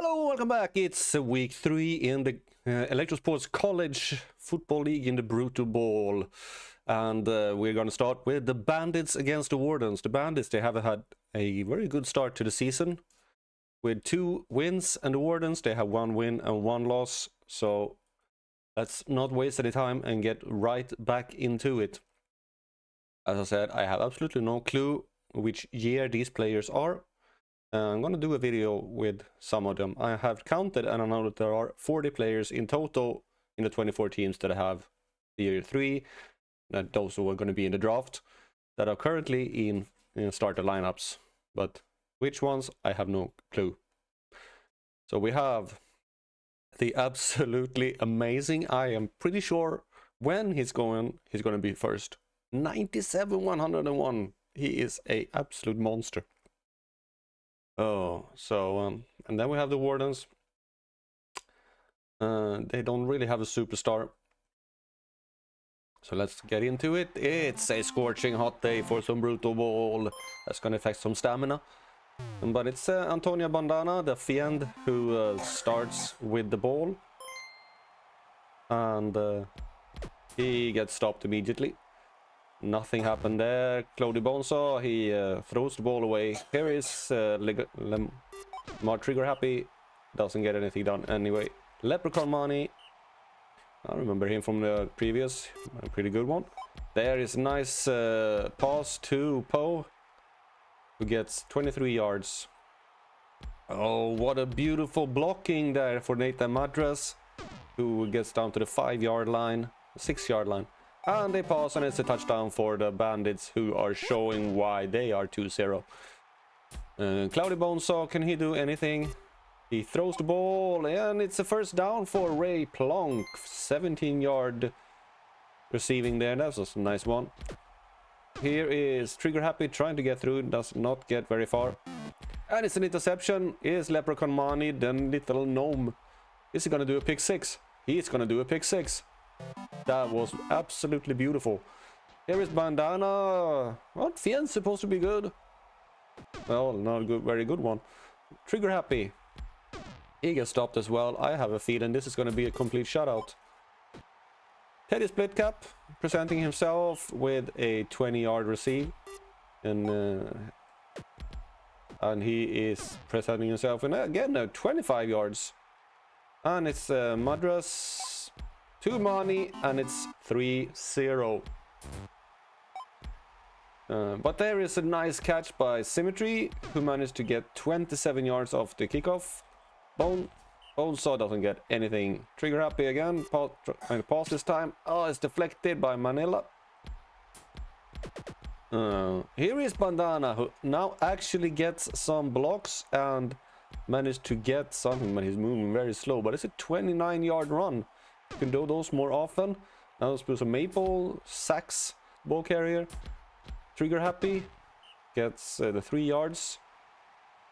Hello, welcome back. It's week 3 in the Electrosport's College Football League in the Brutal Ball. And we're going to start with the Bandits against the Wardens. The Bandits, they have had a very good start to the season with 2 wins, and the Wardens, they have 1 win and 1 loss. So let's not waste any time and get right back into it. As I said, I have absolutely no clue which year these players are. I'm going to do a video with some of them. I have counted, and I know that there are 40 players in total in the 24 teams that I have year 3, that those who are going to be in the draft, that are currently in starter lineups. But which ones, I have no clue. So we have the absolutely amazing, I am pretty sure when he's going to be first. 97-101. He is a absolute monster. Oh, so and then we have the Wardens. They don't really have a superstar, so let's get into it. It's a scorching hot day for some brutal ball. That's gonna affect some stamina, but it's Antonio Bandana, the fiend, who starts with the ball, and he gets stopped immediately. Nothing happened there. Clody Bonso, he throws the ball away. Here is more trigger happy. Doesn't get anything done anyway. Leprechaun Money. I remember him from the previous. A pretty good one. There is a nice pass to Poe, who gets 23 yards. Oh, what a beautiful blocking there for Nathan Madras, who gets down to the 5-yard line, 6-yard line. And they pass, and it's a touchdown for the Bandits, who are showing why they are 2-0. Cloudy Bonesaw, can he do anything? He throws the ball, and it's a first down for Ray Plonk. 17-yard receiving there. That was a nice one. Here is Trigger Happy trying to get through. Does not get very far. And it's an interception. Is Leprechaun Money, the little gnome. Is he going to do a pick 6? He's going to do a pick 6. That was absolutely beautiful. Here is Bandana. What? Fiend's supposed to be good. Well, not a good, very good one. Trigger Happy. He gets stopped as well. I have a feeling this is going to be a complete shutout. Teddy Splitcap presenting himself with a 20-yard receive. And he is presenting himself, and again, 25 yards. And it's Madras. 2 money, and it's 3-0. But there is a nice catch by Symmetry, who managed to get 27 yards off the kickoff. Bonesaw doesn't get anything. Trigger Happy again, trying to pass this time. Oh, it's deflected by Manila. Here is Bandana, who now actually gets some blocks and managed to get something, but he's moving very slow. But it's a 29-yard run. You can do those more often. Now let's put some Maple, Sax, ball carrier. Trigger Happy gets the 3 yards.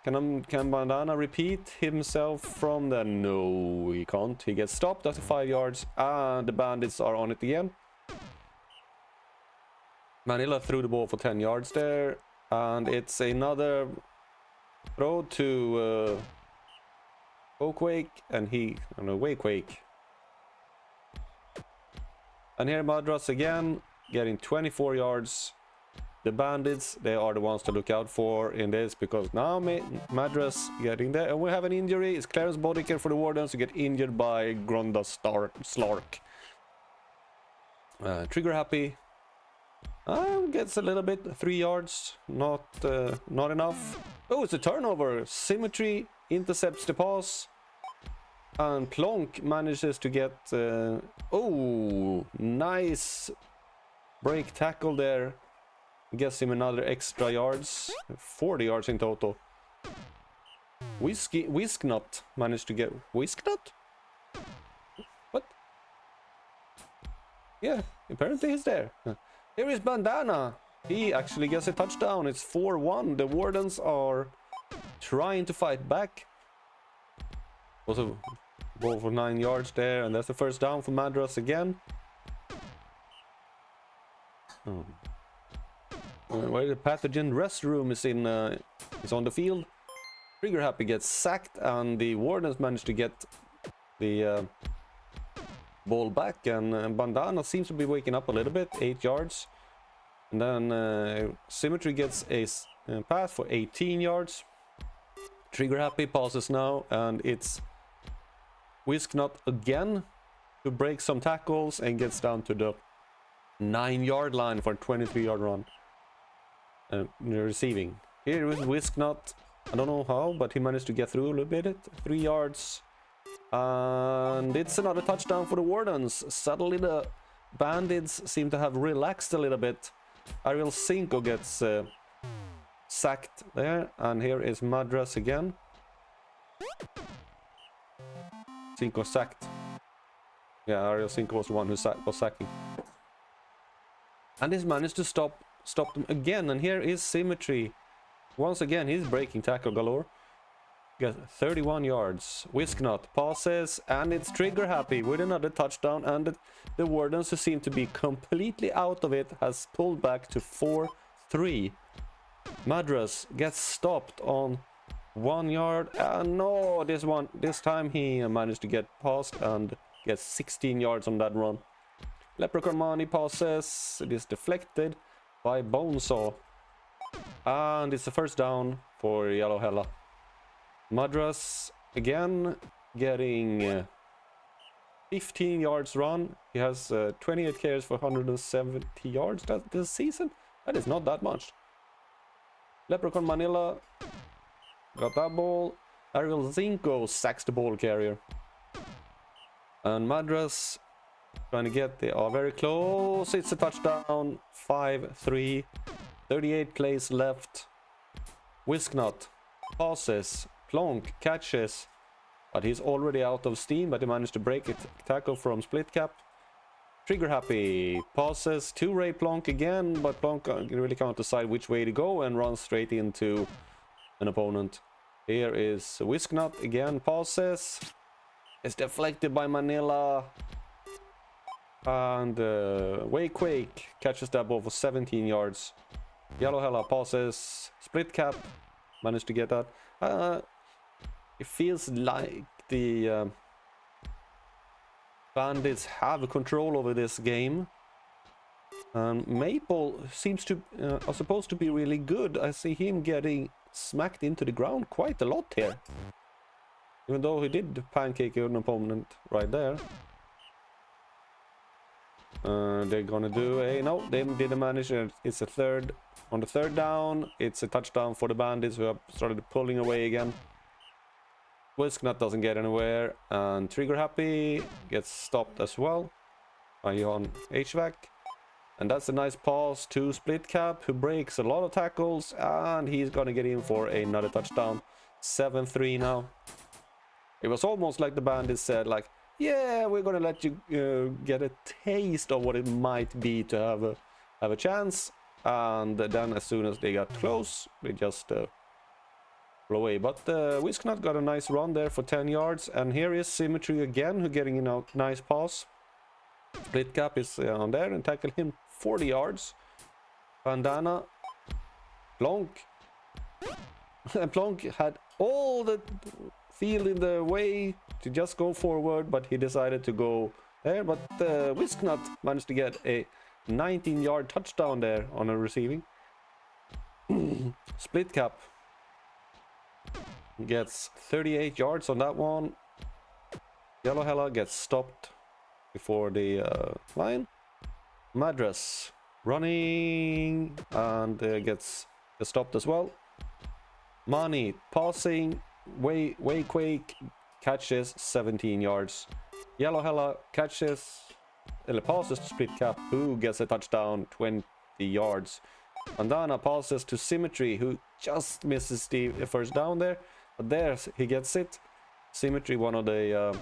Can Bandana repeat himself from the... No, he can't. He gets stopped after 5 yards, and the Bandits are on it again. Manila threw the ball for 10 yards there, and it's another throw to Oakwake, and Wakequake. And here Madras again, getting 24 yards. The Bandits, they are the ones to look out for in this, because now Madras getting there. And we have an injury. It's Clarence Bodiker for the Wardens to get injured by Gronda Slark. Trigger Happy gets a little bit, 3 yards, not enough. Oh, it's a turnover. Symmetry intercepts the pass. And Plonk manages to get... oh, nice break tackle there. Gets him another extra yards. 40 yards in total. Whisknut managed to get... Whisknut? What? Yeah, apparently he's there. Here is Bandana. He actually gets a touchdown. It's 4-1. The Wardens are trying to fight back. Also, ball for 9 yards there, and that's the first down for Madras again. Where the pathogen restroom is on the field. Trigger Happy gets sacked, and the Wardens manage to get the ball back, and Bandana seems to be waking up a little bit, 8 yards. And then Symmetry gets a pass for 18 yards. Trigger Happy passes now, and it's Whisknut again to break some tackles and gets down to the 9-yard line for a 23-yard run. Receiving. Here is Whisknut. I don't know how, but he managed to get through a little bit. 3 yards. And it's another touchdown for the Wardens. Suddenly the Bandits seem to have relaxed a little bit. Ariel Cinco gets sacked there. And here is Madras again. Cinco sacked. Yeah, Ariel Cinco was the one who was sacking. And he's managed to stop them again. And here is Symmetry. Once again, he's breaking tackle galore. Got 31 yards. Whisknut passes, and it's Trigger Happy with another touchdown. And the Wardens, who seem to be completely out of it, has pulled back to 4-3. Madras gets stopped on 1 yard. No, this time he managed to get past and gets 16 yards on that run. Leprechaun Money passes. It is deflected by Bonesaw. And it's a first down for Yellow Hella. Madras again getting 15 yards run. He has 28 carries for 170 yards this season. That is not that much. Leprechaun Manila got that ball. Ariel Zinco sacks the ball carrier. And Madras trying to get they are very close. It's a touchdown. 5-3. 38 plays left. Whisknut passes. Plonk catches. But he's already out of steam. But he managed to break a tackle from Split Cap. Trigger Happy passes to Ray Plonk again. But Plonk really can't decide which way to go and runs straight into an opponent. Here is Whisknut again. Passes. It's deflected by Manila. And Quake catches that ball for 17 yards. Yellow Hella passes. Split Cap managed to get that. It feels like the Bandits have control over this game. Maple seems to are supposed to be really good. I see him getting smacked into the ground quite a lot here. Even though he did pancake an opponent right there. They're gonna do a no, they didn't manage it. It's a third on the third down. It's a touchdown for the Bandits, who have started pulling away again. Whisknut doesn't get anywhere, and Trigger Happy gets stopped as well by Johan HVAC. And that's a nice pass to Split Cap, who breaks a lot of tackles, and he's gonna get in for another touchdown. 7-3 now. It was almost like the Bandits said, like, yeah, we're gonna let you get a taste of what it might be to have a chance. And then as soon as they got close, they just flew away. But Whisknut got a nice run there for 10 yards. And here is Symmetry again, who getting in a nice pass. Split Cap is on there and tackle him 40 yards. Bandana. Plonk. Plonk had all the field in the way to just go forward, but he decided to go there. But Whisknut managed to get a 19-yard touchdown there on a receiving. Split Cap gets 38 yards on that one. Yellow Hella gets stopped before the line. Madras running and gets stopped as well. Money passing. Quake catches 17 yards. Yellow Hella catches passes to Split Cap, who gets a touchdown 20 yards. Bandana passes to Symmetry, who just misses the first down there, but there he gets it. Symmetry, one of the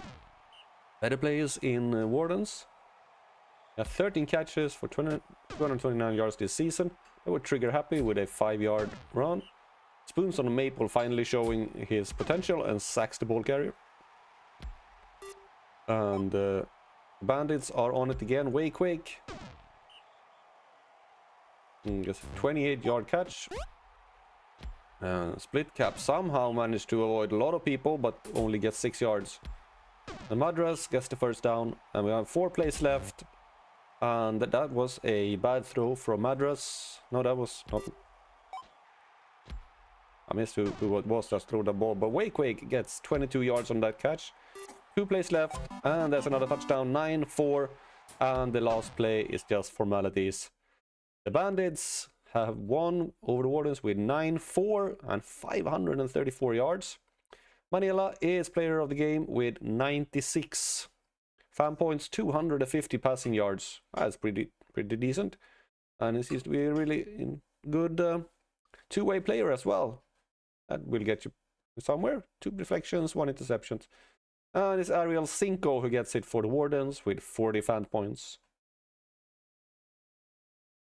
better players in Wardens. 13 catches for 229 yards this season. They were Trigger Happy with a 5-yard run. Spoons on the Maple finally showing his potential and sacks the ball carrier. And Bandits are on it again. Quake. Just 28-yard catch. Split cap somehow managed to avoid a lot of people, but only gets 6 yards. The Madras gets the first down, and we have 4 plays left. And that was a bad throw from Madras. No, that was not. I missed who it was that threw the ball, but Wake gets 22 yards on that catch. 2 plays left, and there's another touchdown, 9-4, and the last play is just formalities. The Bandits have won over the Wardens with 9-4 and 534 yards. Manila is player of the game with 96 fan points, 250 passing yards. That's pretty decent, and he seems to be a really good two-way player as well. That will get you somewhere. 2 deflections, 1 interception. And it's Ariel Cinco who gets it for the Wardens with 40 fan points.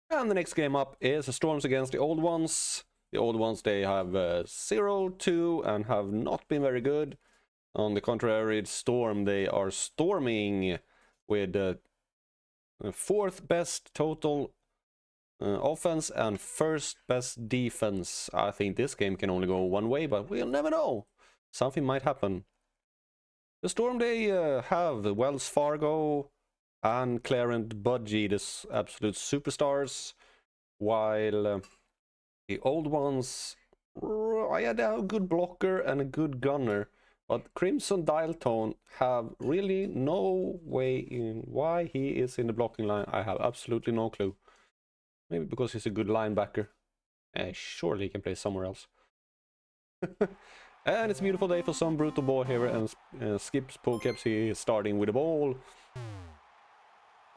And the next game up is the Storms against the Old Ones. The Old Ones, they have 0-2 and have not been very good. On the contrary, Storm, they are storming with 4th best total offense and 1st best defense. I think this game can only go one way, but we'll never know. Something might happen. The Storm, they have Wells Fargo and Clarence Budgie, the absolute superstars, while the Old Ones, they have a good blocker and a good gunner, but Crimson Dial Tone have really no way in why he is in the blocking line. I have absolutely no clue. Maybe because he's a good linebacker. Surely he can play somewhere else. And it's a beautiful day for some brutal ball here, and Skips Poughkeepsie is starting with the ball.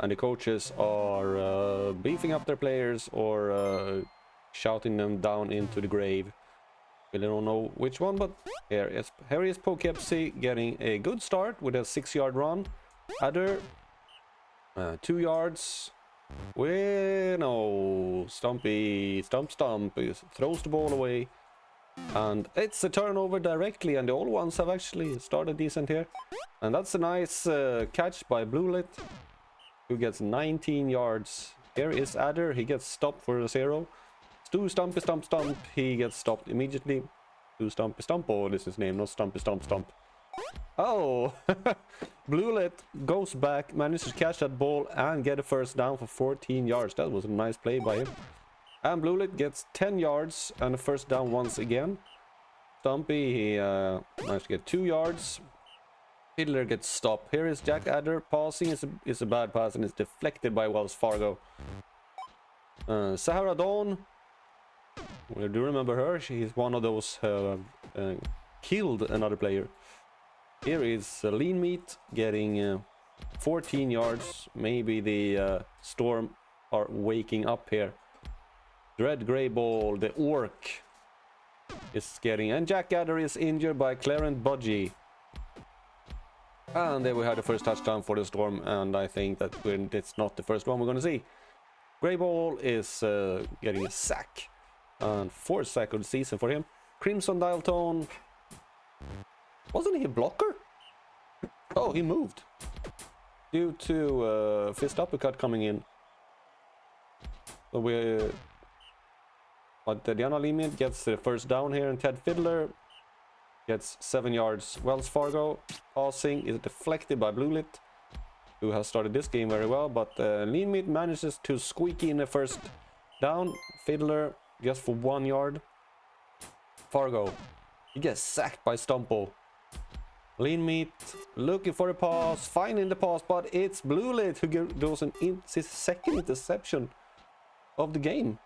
And the coaches are beefing up their players or shouting them down into the grave. We don't know which one, but here is Poughkeepsie getting a good start with a 6-yard run. Adder, 2 yards. No, Stump throws the ball away. And it's a turnover directly, and the Old Ones have actually started decent here. And that's a nice catch by Bluelit, who gets 19 yards. Here is Adder, he gets stopped for a 0. Stu Stumpy Stump, he gets stopped immediately. Stu Stumpy Stump, oh, this is his name, not Stumpy Stump. Oh, Bluelit goes back, manages to catch that ball and get a first down for 14 yards. That was a nice play by him. And Bluelit gets 10 yards and a first down once again. Stumpy, he managed to get 2 yards. Fiddler gets stopped. Here is Jack Adder. Passing is a bad pass and it's deflected by Wells Fargo. Sahara Dawn. We do remember her. She's one of those killed another player. Here is Lean Meat getting 14 yards. Maybe the Storm are waking up here. Dread Grey Ball, the Orc, is getting... And Jack Adder is injured by Clarence Budgie. And there we had the first touchdown for the Storm, and I think that it's not the first one we're going to see. Grey Ball is getting a sack. And 4th sack of the season for him. Crimson Dial Tone. Wasn't he a blocker? Oh, he moved. Due to fist uppercut coming in. So but Diana Limit gets the first down here, and Ted Fiddler gets 7 yards. Wells Fargo passing is deflected by Bluelit, who has started this game very well, but Lean Meat manages to squeak in the first down. Fiddler just for 1 yard. Fargo, he gets sacked by Stumpo. Lean Meat looking for a pass, finding the pass, but it's Bluelit who does his 2nd interception of the game.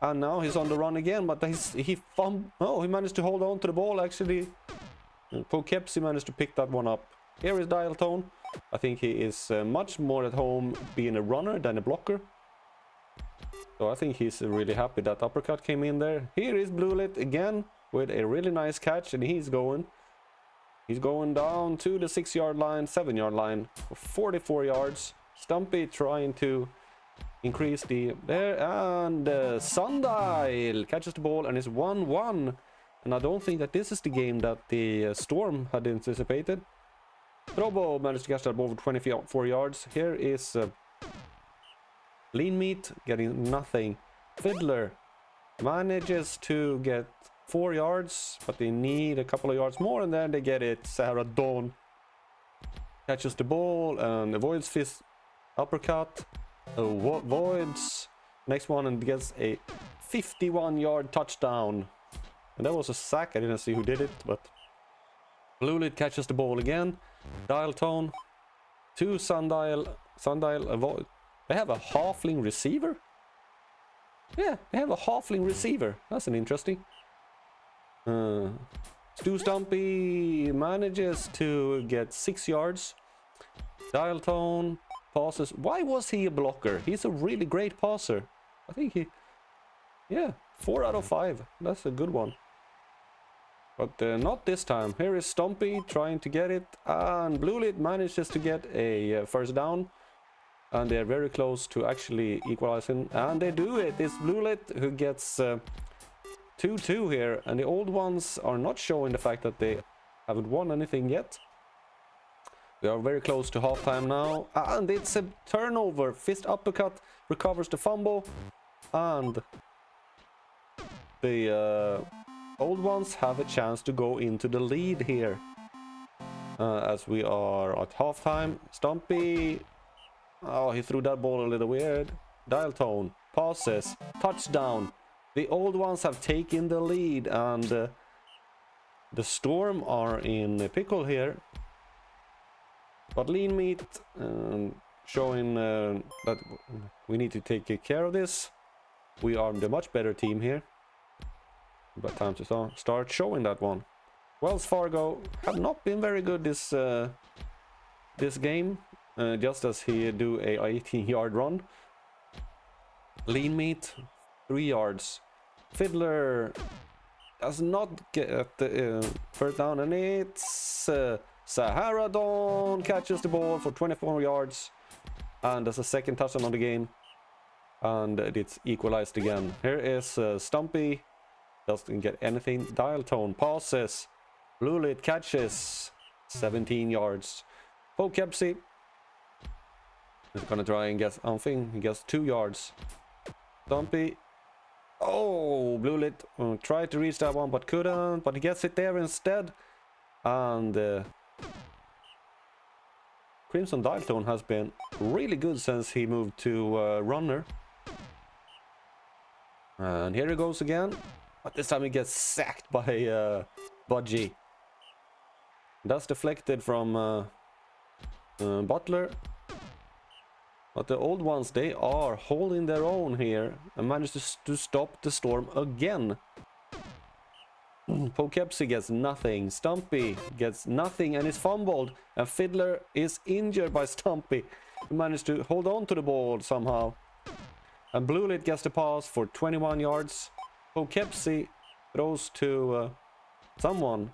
And now he's on the run again, but he managed to hold on to the ball actually. Poughkeepsie managed to pick that one up. Here is Dial Tone. I think he is much more at home being a runner than a blocker. So I think he's really happy that uppercut came in there. Here is Bluelit again with a really nice catch, and he's going down to the 6-yard line, 7-yard line for 44 yards. Stumpy trying to increase there, and Sundial catches the ball and it's 1-1. And I don't think that this is the game that the Storm had anticipated. Trobo managed to catch that ball for 24 yards. Here is Lean Meat getting nothing. Fiddler manages to get 4 yards, but they need a couple of yards more, and then they get it. Sarah Dawn catches the ball and avoids fist uppercut, avoids next one, and gets a 51-yard touchdown. And that was a sack. I didn't see who did it, but Blue Lit catches the ball again. Dial tone to Sundial avoid. They have a halfling receiver. Yeah, they have a halfling receiver. That's an interesting. Stu Stumpy manages to get 6 yards. Dial tone passes. Why was he a blocker? He's a really great passer. I think he... Yeah, 4 out of 5. That's a good one. But not this time. Here is Stumpy trying to get it. And Blue Lit manages to get a first down. And they're very close to actually equalizing. And they do it. It's Blue Lit who gets 2-2 here. And the old ones are not showing the fact that they haven't won anything yet. We are very close to halftime now. And it's a turnover. Fist uppercut recovers the fumble. And the old ones have a chance to go into the lead here. As we are at halftime. Stumpy... Oh, he threw that ball a little weird. Dial tone. Passes. Touchdown. The old ones have taken the lead. And the Storm are in a pickle here. But Lean Meat showing that we need to take care of this. We are the much better team here. But time to start showing that one. Wells Fargo have not been very good this game. Just as he do a 18-yard run. Lean Meat 3 yards. Fiddler does not get the first down, and it's Sahara Dawn catches the ball for 24 yards, and that's a second touchdown on the game, and it's equalized again. Here is Stumpy, doesn't get anything. Dial tone passes. Blue Lit catches 17 yards. Poughkeepsie is gonna try and get something. He gets 2 yards. Stumpy. Oh, Blue Lit tried to reach that one but couldn't. But he gets it there instead. And Crimson Dial Tone has been really good since he moved to runner. And here he goes again. But this time he gets sacked by Budgie. That's deflected from Butler. But the old ones, they are holding their own here and manage to stop the Storm again. Poughkeepsie gets nothing. Stumpy gets nothing and is fumbled. And Fiddler is injured by Stumpy. He managed to hold on to the ball somehow. And Blue Lit gets the pass for 21 yards. Poughkeepsie throws to someone.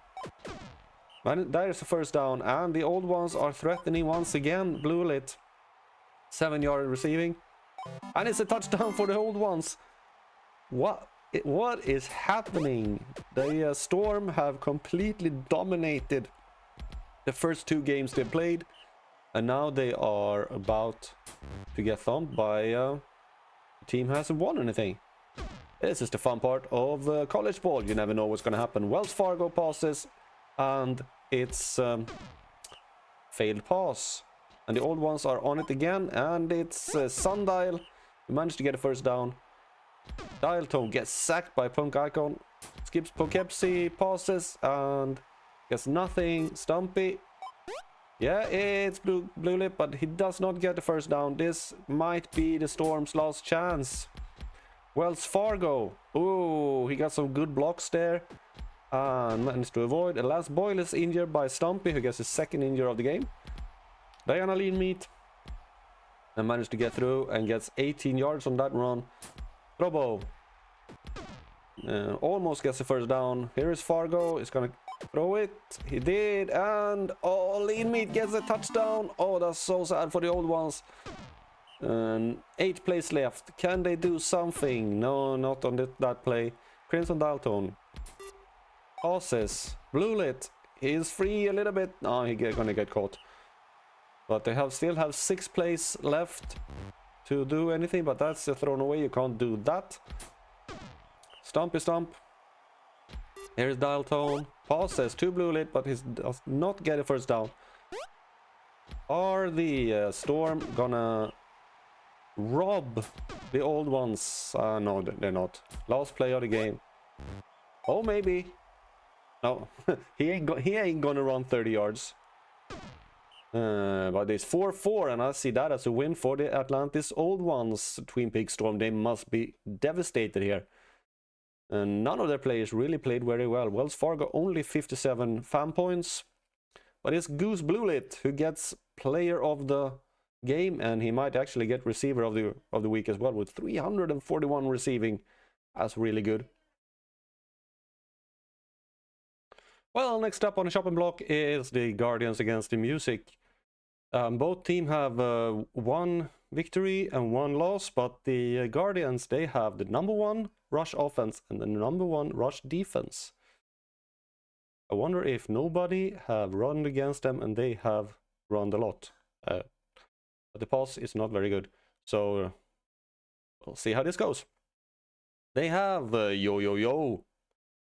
And that is the first down. And the old ones are threatening once again. Blue Lit. 7-yard receiving. And it's a touchdown for the old ones. What is happening? The Storm have completely dominated the first 2 games they played. And now they are about to get thumped by a team who hasn't won anything. This is the fun part of college ball. You never know what's going to happen. Wells Fargo passes. And it's failed pass. And the old ones are on it again. And it's Sundial who managed to get a first down. Dial Tone gets sacked by Punk Icon. Skips Poughkeepsie, passes, and gets nothing. Stumpy. Yeah, it's Blue Lip, but he does not get the first down. This might be the Storm's last chance. Wells Fargo. Oh, he got some good blocks there. And managed to avoid. And Lance Boyle is injured by Stumpy, who gets his second injury of the game. Diana Lean Meat. And managed to get through and gets 18 yards on that run. Robo. Almost gets the first down. Here is Fargo. He's gonna throw it. He did. And oh, Lean Meat gets a touchdown. Oh, that's so sad for the old ones. 8 plays left. Can they do something? No, not on that play. Crimson Dalton. Passes. Blue Lit. He's free a little bit. No, he's gonna get caught. But they still have 6 plays left to do anything. But that's thrown away. You can't do that. Stumpy Stump. Here's Dial Tone. Passes to Blue Lit, but he does not get a first down. Are the Storm gonna rob the old ones? No, they're not. Last play of the game. Oh, maybe. No, he ain't gonna run 30 yards. But it's 4-4, and I see that as a win for the Atlantis old ones. Twin Peaks Storm, they must be devastated here. And none of their players really played very well. Wells Fargo only 57 fan points. But it's Goose Bluelit who gets player of the game, and he might actually get receiver of the week as well, with 341 receiving. That's really good. Well, next up on the shopping block is the Guardians against the Music. Both teams have one victory and one loss, but the Guardians, they have the #1 rush offense and the #1 rush defense. I wonder if nobody have run against them and they have run a lot. But the pass is not very good. So we'll see how this goes. They have Yo,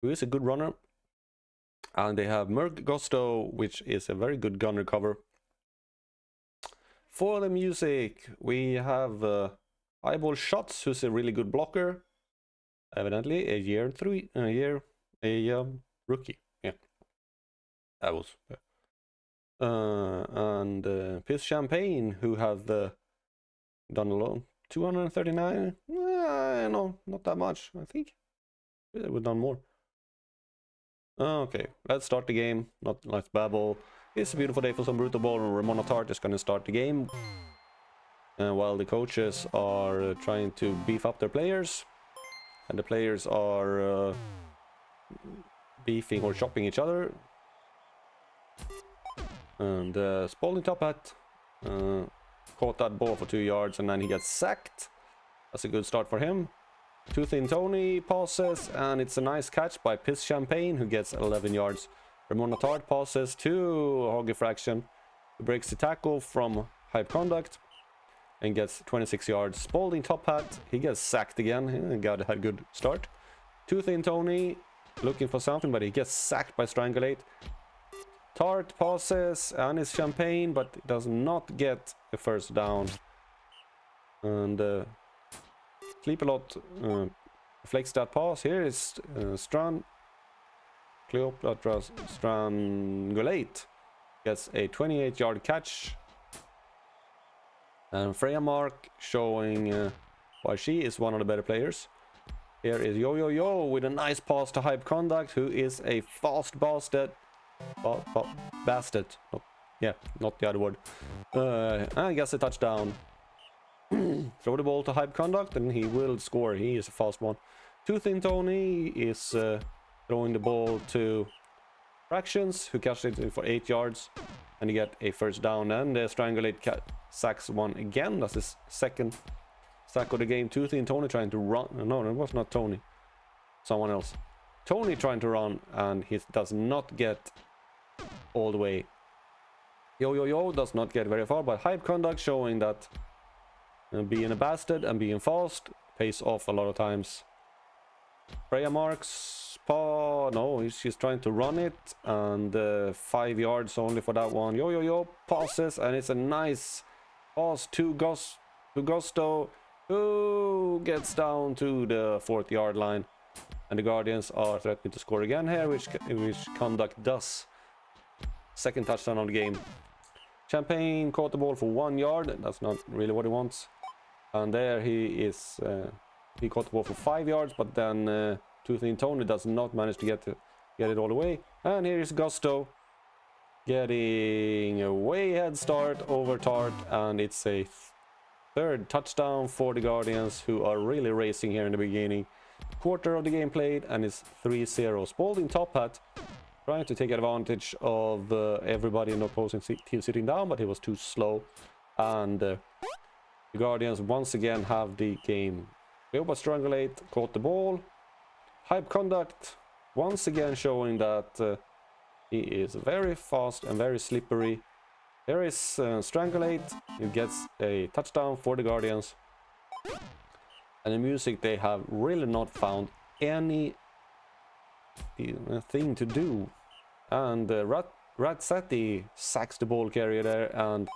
who is a good runner. And they have Merc Gusto, which is a very good gunner cover. For the Music, we have Eyeball Shots, who's a really good blocker. Evidently, a rookie. Yeah, that was. And Piss Champagne, who have done a lot. 239. No, not that much. I think we've done more. Okay, let's start the game. Not let's babble. It's a beautiful day for some brutal ball, and Ramona Tart is going to start the game. While the coaches are trying to beef up their players, and the players are beefing or chopping each other. And Spalding Top Hat caught that ball for 2 yards, and then he gets sacked. That's a good start for him. Too Thin Tony passes, and it's a nice catch by Piss Champagne, who gets 11 yards. Ramona Tart passes to Hoggy Fraction, who breaks the tackle from Hype Conduct and gets 26 yards. Spalding Top Hat, he gets sacked again. He had a good start. Too Thin Tony looking for something, but he gets sacked by Strangulate. Tart passes, and it's Champagne, but does not get a first down. And Sleep a lot flex that pass. Here is Cleopatra Strangulate gets a 28-yard catch. And Freya Mark showing why she is one of the better players. Here is Yo with a nice pass to Hype Conduct, who is a fast bastard. Bastard. Oh, yeah, not the other word. And gets a touchdown. Throw the ball to Hype Conduct and he will score. He is a fast one. Too Thin Tony is throwing the ball to Fractions, who catches it for 8 yards. And he get a first down. And Strangulate sacks one again. That's his second sack of the game. Too Thin Tony trying to run. No, it was not Tony. Someone else. Tony trying to run, and he does not get all the way. Yo does not get very far, but Hype Conduct showing that being a bastard and being fast pays off a lot of times. Freya Marks, no, she's trying to run it, and 5 yards only for that one. Yo passes, and it's a nice pass to Gusto, who gets down to the 4th-yard line. And the Guardians are threatening to score again here, which Conduct does. Second touchdown of the game. Champagne caught the ball for 1 yard. That's not really what he wants. And there he caught the ball for 5 yards, but then Too Thin Tony does not manage to get it all the way. And here is Gusto getting a way head start over Tart, and it's a 3rd touchdown for the Guardians, who are really racing here in the beginning. Quarter of the game played, and it's 3-0. Spalding Top Hat trying to take advantage of everybody in the opposing team sitting down, but he was too slow. And the Guardians once again have the game. Cleopa Strangulate caught the ball. Hype Conduct once again showing that he is very fast and very slippery. There is Strangulate, who gets a touchdown for the Guardians. And the Music, they have really not found any thing to do. And Razzetti sacks the ball carrier there, and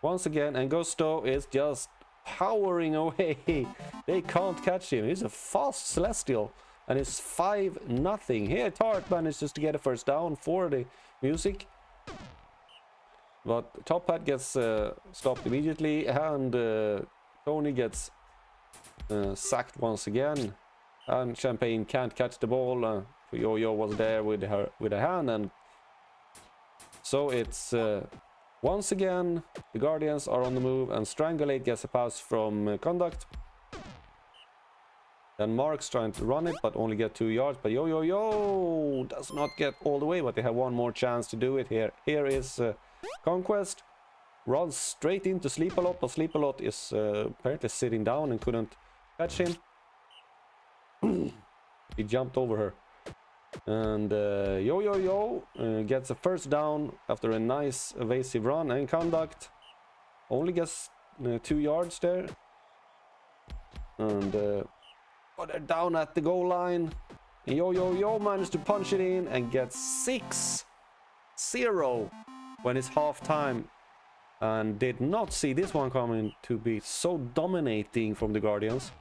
once again, and Gusto is just powering away. They can't catch him. He's a fast Celestial, and it's 5-0. Here Tart manages to get a first down for the Music, but Top Hat gets stopped immediately, and Tony gets sacked once again, and Champagne can't catch the ball. Yo-Yo was there with a hand, and so it's once again the Guardians are on the move, and Strangulate gets a pass from Conduct. Then Mark's trying to run it, but only get 2 yards. But Yo does not get all the way, but they have one more chance to do it here. Here is Conquest. Runs straight into Sleep-A-Lot, but Sleep-A-Lot is apparently sitting down and couldn't catch him. He jumped over her. And Yo gets a first down after a nice evasive run, and Conduct only gets 2 yards there. And they're down at the goal line. Yo managed to punch it in and gets 6-0 when it's half time, and did not see this one coming to be so dominating from the Guardians.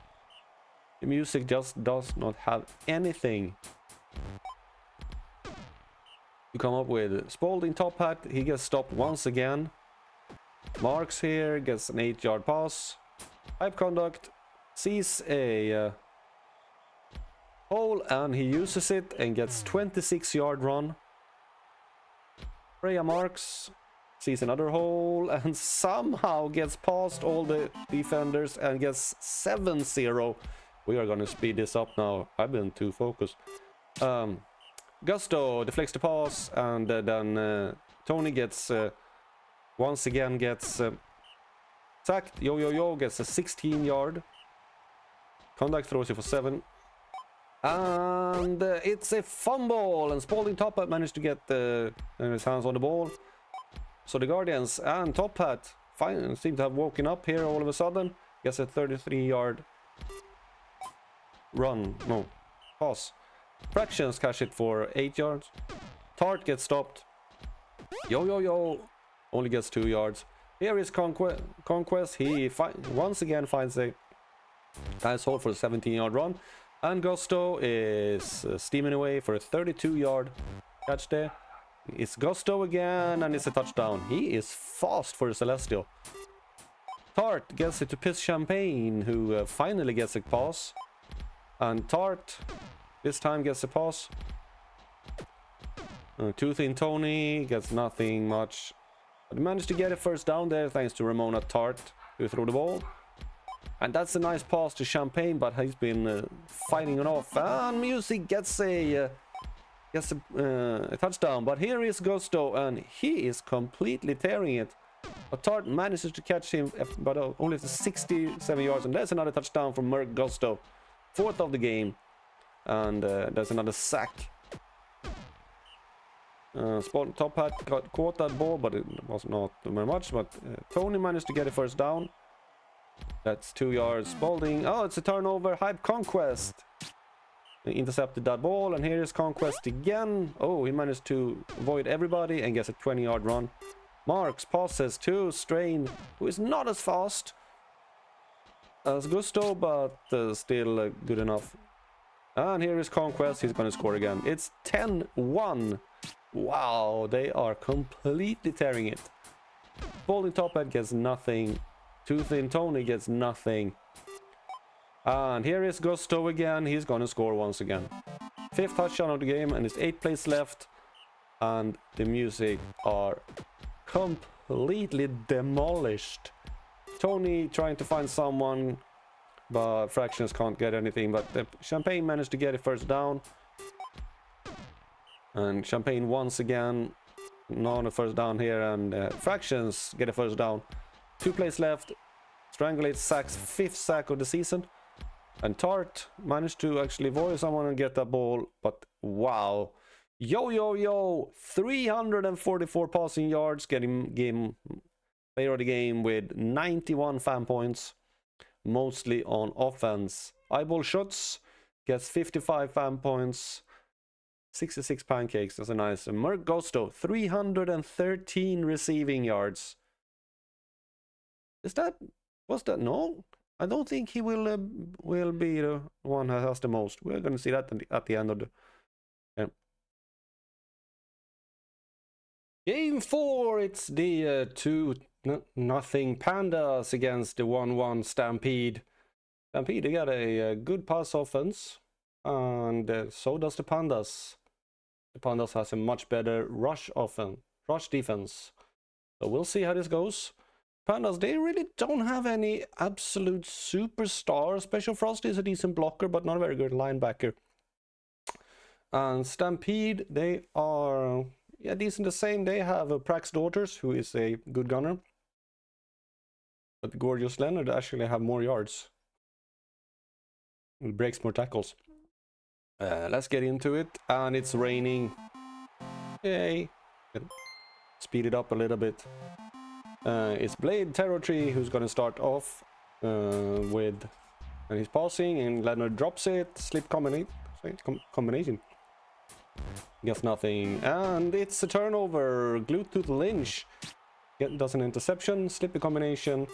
The Music just does not have anything to come up with. Spalding Top Hat, he gets stopped once again. Marks here gets an 8-yard pass. Hype Conduct sees a hole, and he uses it and gets 26-yard run. Freya Marks sees another hole and somehow gets past all the defenders and gets 7-0. We are gonna speed this up now. I've been too focused. Gusto deflects the pass, and then Tony gets once again gets sacked. Yo gets a 16-yard. Conduct throws it for 7. And it's a fumble, and Spalding Top Hat managed to get his hands on the ball. So the Guardians and Top Hat seem to have woken up here all of a sudden. Gets a 33-yard pass. Fractions catch it for 8 yards. Tart gets stopped. Yo only gets 2 yards. Here is Conquest. He once again finds a nice hole for a 17-yard run. And Gusto is steaming away for a 32-yard catch there. It's Gusto again, and it's a touchdown. He is fast for a Celestial. Tart gets it to Piss Champagne, who finally gets a pass. And Tart this time gets a pass. Tooth in Tony gets nothing much. But he managed to get a first down there thanks to Ramona Tart, who threw the ball. And that's a nice pass to Champagne, but he's been fighting it off. And Music gets a touchdown. But here is Gusto, and he is completely tearing it. But Tart manages to catch him, but only to 67 yards. And there's another touchdown from Merc Gusto. 4th of the game. And there's another sack. Top Hat caught that ball, but it was not very much. But Tony managed to get a first down. That's 2 yards. Spalding. Oh, it's a turnover. Hype Conquest intercepted that ball, and here is Conquest again. Oh, he managed to avoid everybody and gets a 20-yard run. Marks passes to Strain, who is not as fast as Gusto, but still good enough. And here is Conquest. He's going to score again. It's 10-1. Wow, they are completely tearing it. Spalding Top Hat gets nothing. Tooth in Tony gets nothing. And here is Gusto again. He's gonna score once again. 5th touchdown of the game, and it's 8 plays left. And the Music are completely demolished. Tony trying to find someone, but Fractions can't get anything. But Champagne managed to get a first down. And Champagne once again not a first down here, and Fractions get a first down. 2 plays left. Strangulate sacks 5th sack of the season. And Tart managed to actually avoid someone and get that ball. But wow. Yo. 344 passing yards. Getting game player of the game with 91 fan points. Mostly on offense. Eyeball shots. gets 55 fan points, 66 pancakes. That's a nice. Merc Gusto, 313 receiving yards. Was that? No, I don't think he will be the one who has the most. We're going to see that at the end of the Game 4. It's the 2-0 Pandas against the 1-1 Stampede. Stampede, they got a good pass offense, and so does the Pandas. The Pandas has a much better rush defense. So we'll see how this goes. Pandas, they really don't have any absolute superstar. Special Frost is a decent blocker, but not a very good linebacker. And Stampede, they are decent the same. They have Prax Daughters, who is a good gunner. But Gorgeous Leonard actually have more yards. He breaks more tackles. Let's get into it. And it's raining. Yay. Speed it up a little bit. It's Blade Territory who's going to start off with... And he's passing, and Leonard drops it. Slip combination. Gets nothing. And it's a turnover. Glued to the Lynch. Does an interception. Slippy combination.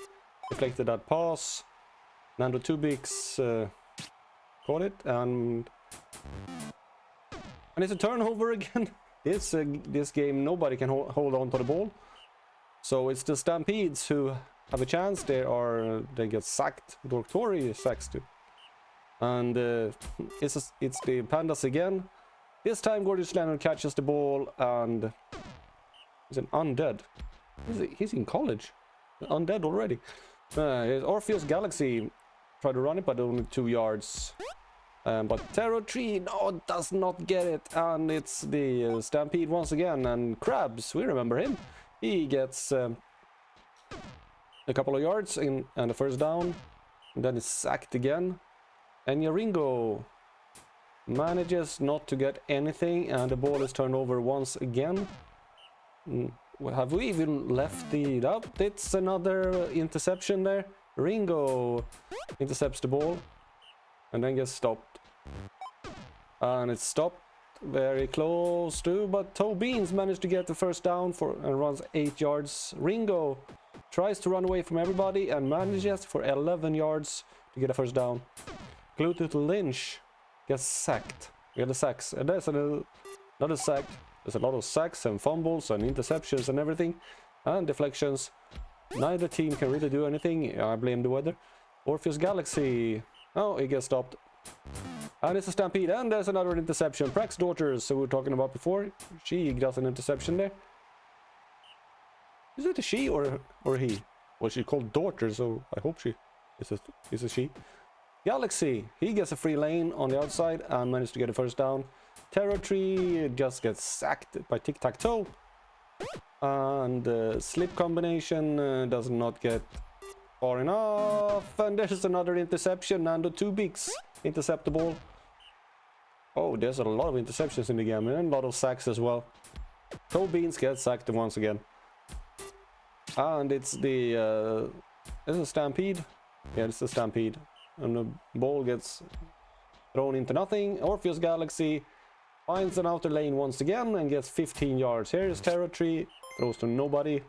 Deflected that pass. Nando Tubix caught it. And it's a turnover again. This game, nobody can hold on to the ball. So it's the Stampedes who have a chance. They get sacked. Dorktori sacks too. And it's the Pandas again. This time Gorgeous Leonard catches the ball, and he's an undead. He's in college. Undead already. Orpheus Galaxy tried to run it, but only 2 yards. But Terror Tree, no, does not get it. And it's the Stampede once again. And Krabs, we remember him. He gets a couple of yards and the first down. And then is sacked again. And Yaringo manages not to get anything, and the ball is turned over once again. Have we even left it up? It's another interception there. Ringo intercepts the ball and then gets stopped. And it's stopped very close to, but Toe Beans managed to get the first down and runs 8 yards. Ringo tries to run away from everybody and manages for 11 yards to get a first down. Glued to the Lynch gets sacked. We got the sacks, and there's another sack. There's a lot of sacks and fumbles and interceptions and everything, and deflections. Neither team can really do anything. I blame the weather. Orpheus Galaxy, oh, he gets stopped. And it's a Stampede, and there's another interception. Prax Daughters, who we were talking about before, she does an interception there. Is it a she or he? Well, she's called Daughter, so I hope she is a she. Galaxy, he gets a free lane on the outside and managed to get a first down. Territory just gets sacked by Tic-Tac-Toe. And slip combination does not get far enough. And there's another interception. Nando Tubix intercept the ball. Oh, there's a lot of interceptions in the game and a lot of sacks as well. Toe Beans gets sacked once again. And it's the... is it a Stampede? Yeah, it's a Stampede. And the ball gets thrown into nothing. Orpheus Galaxy finds an outer lane once again and gets 15 yards. Here is Territory, throws to nobody.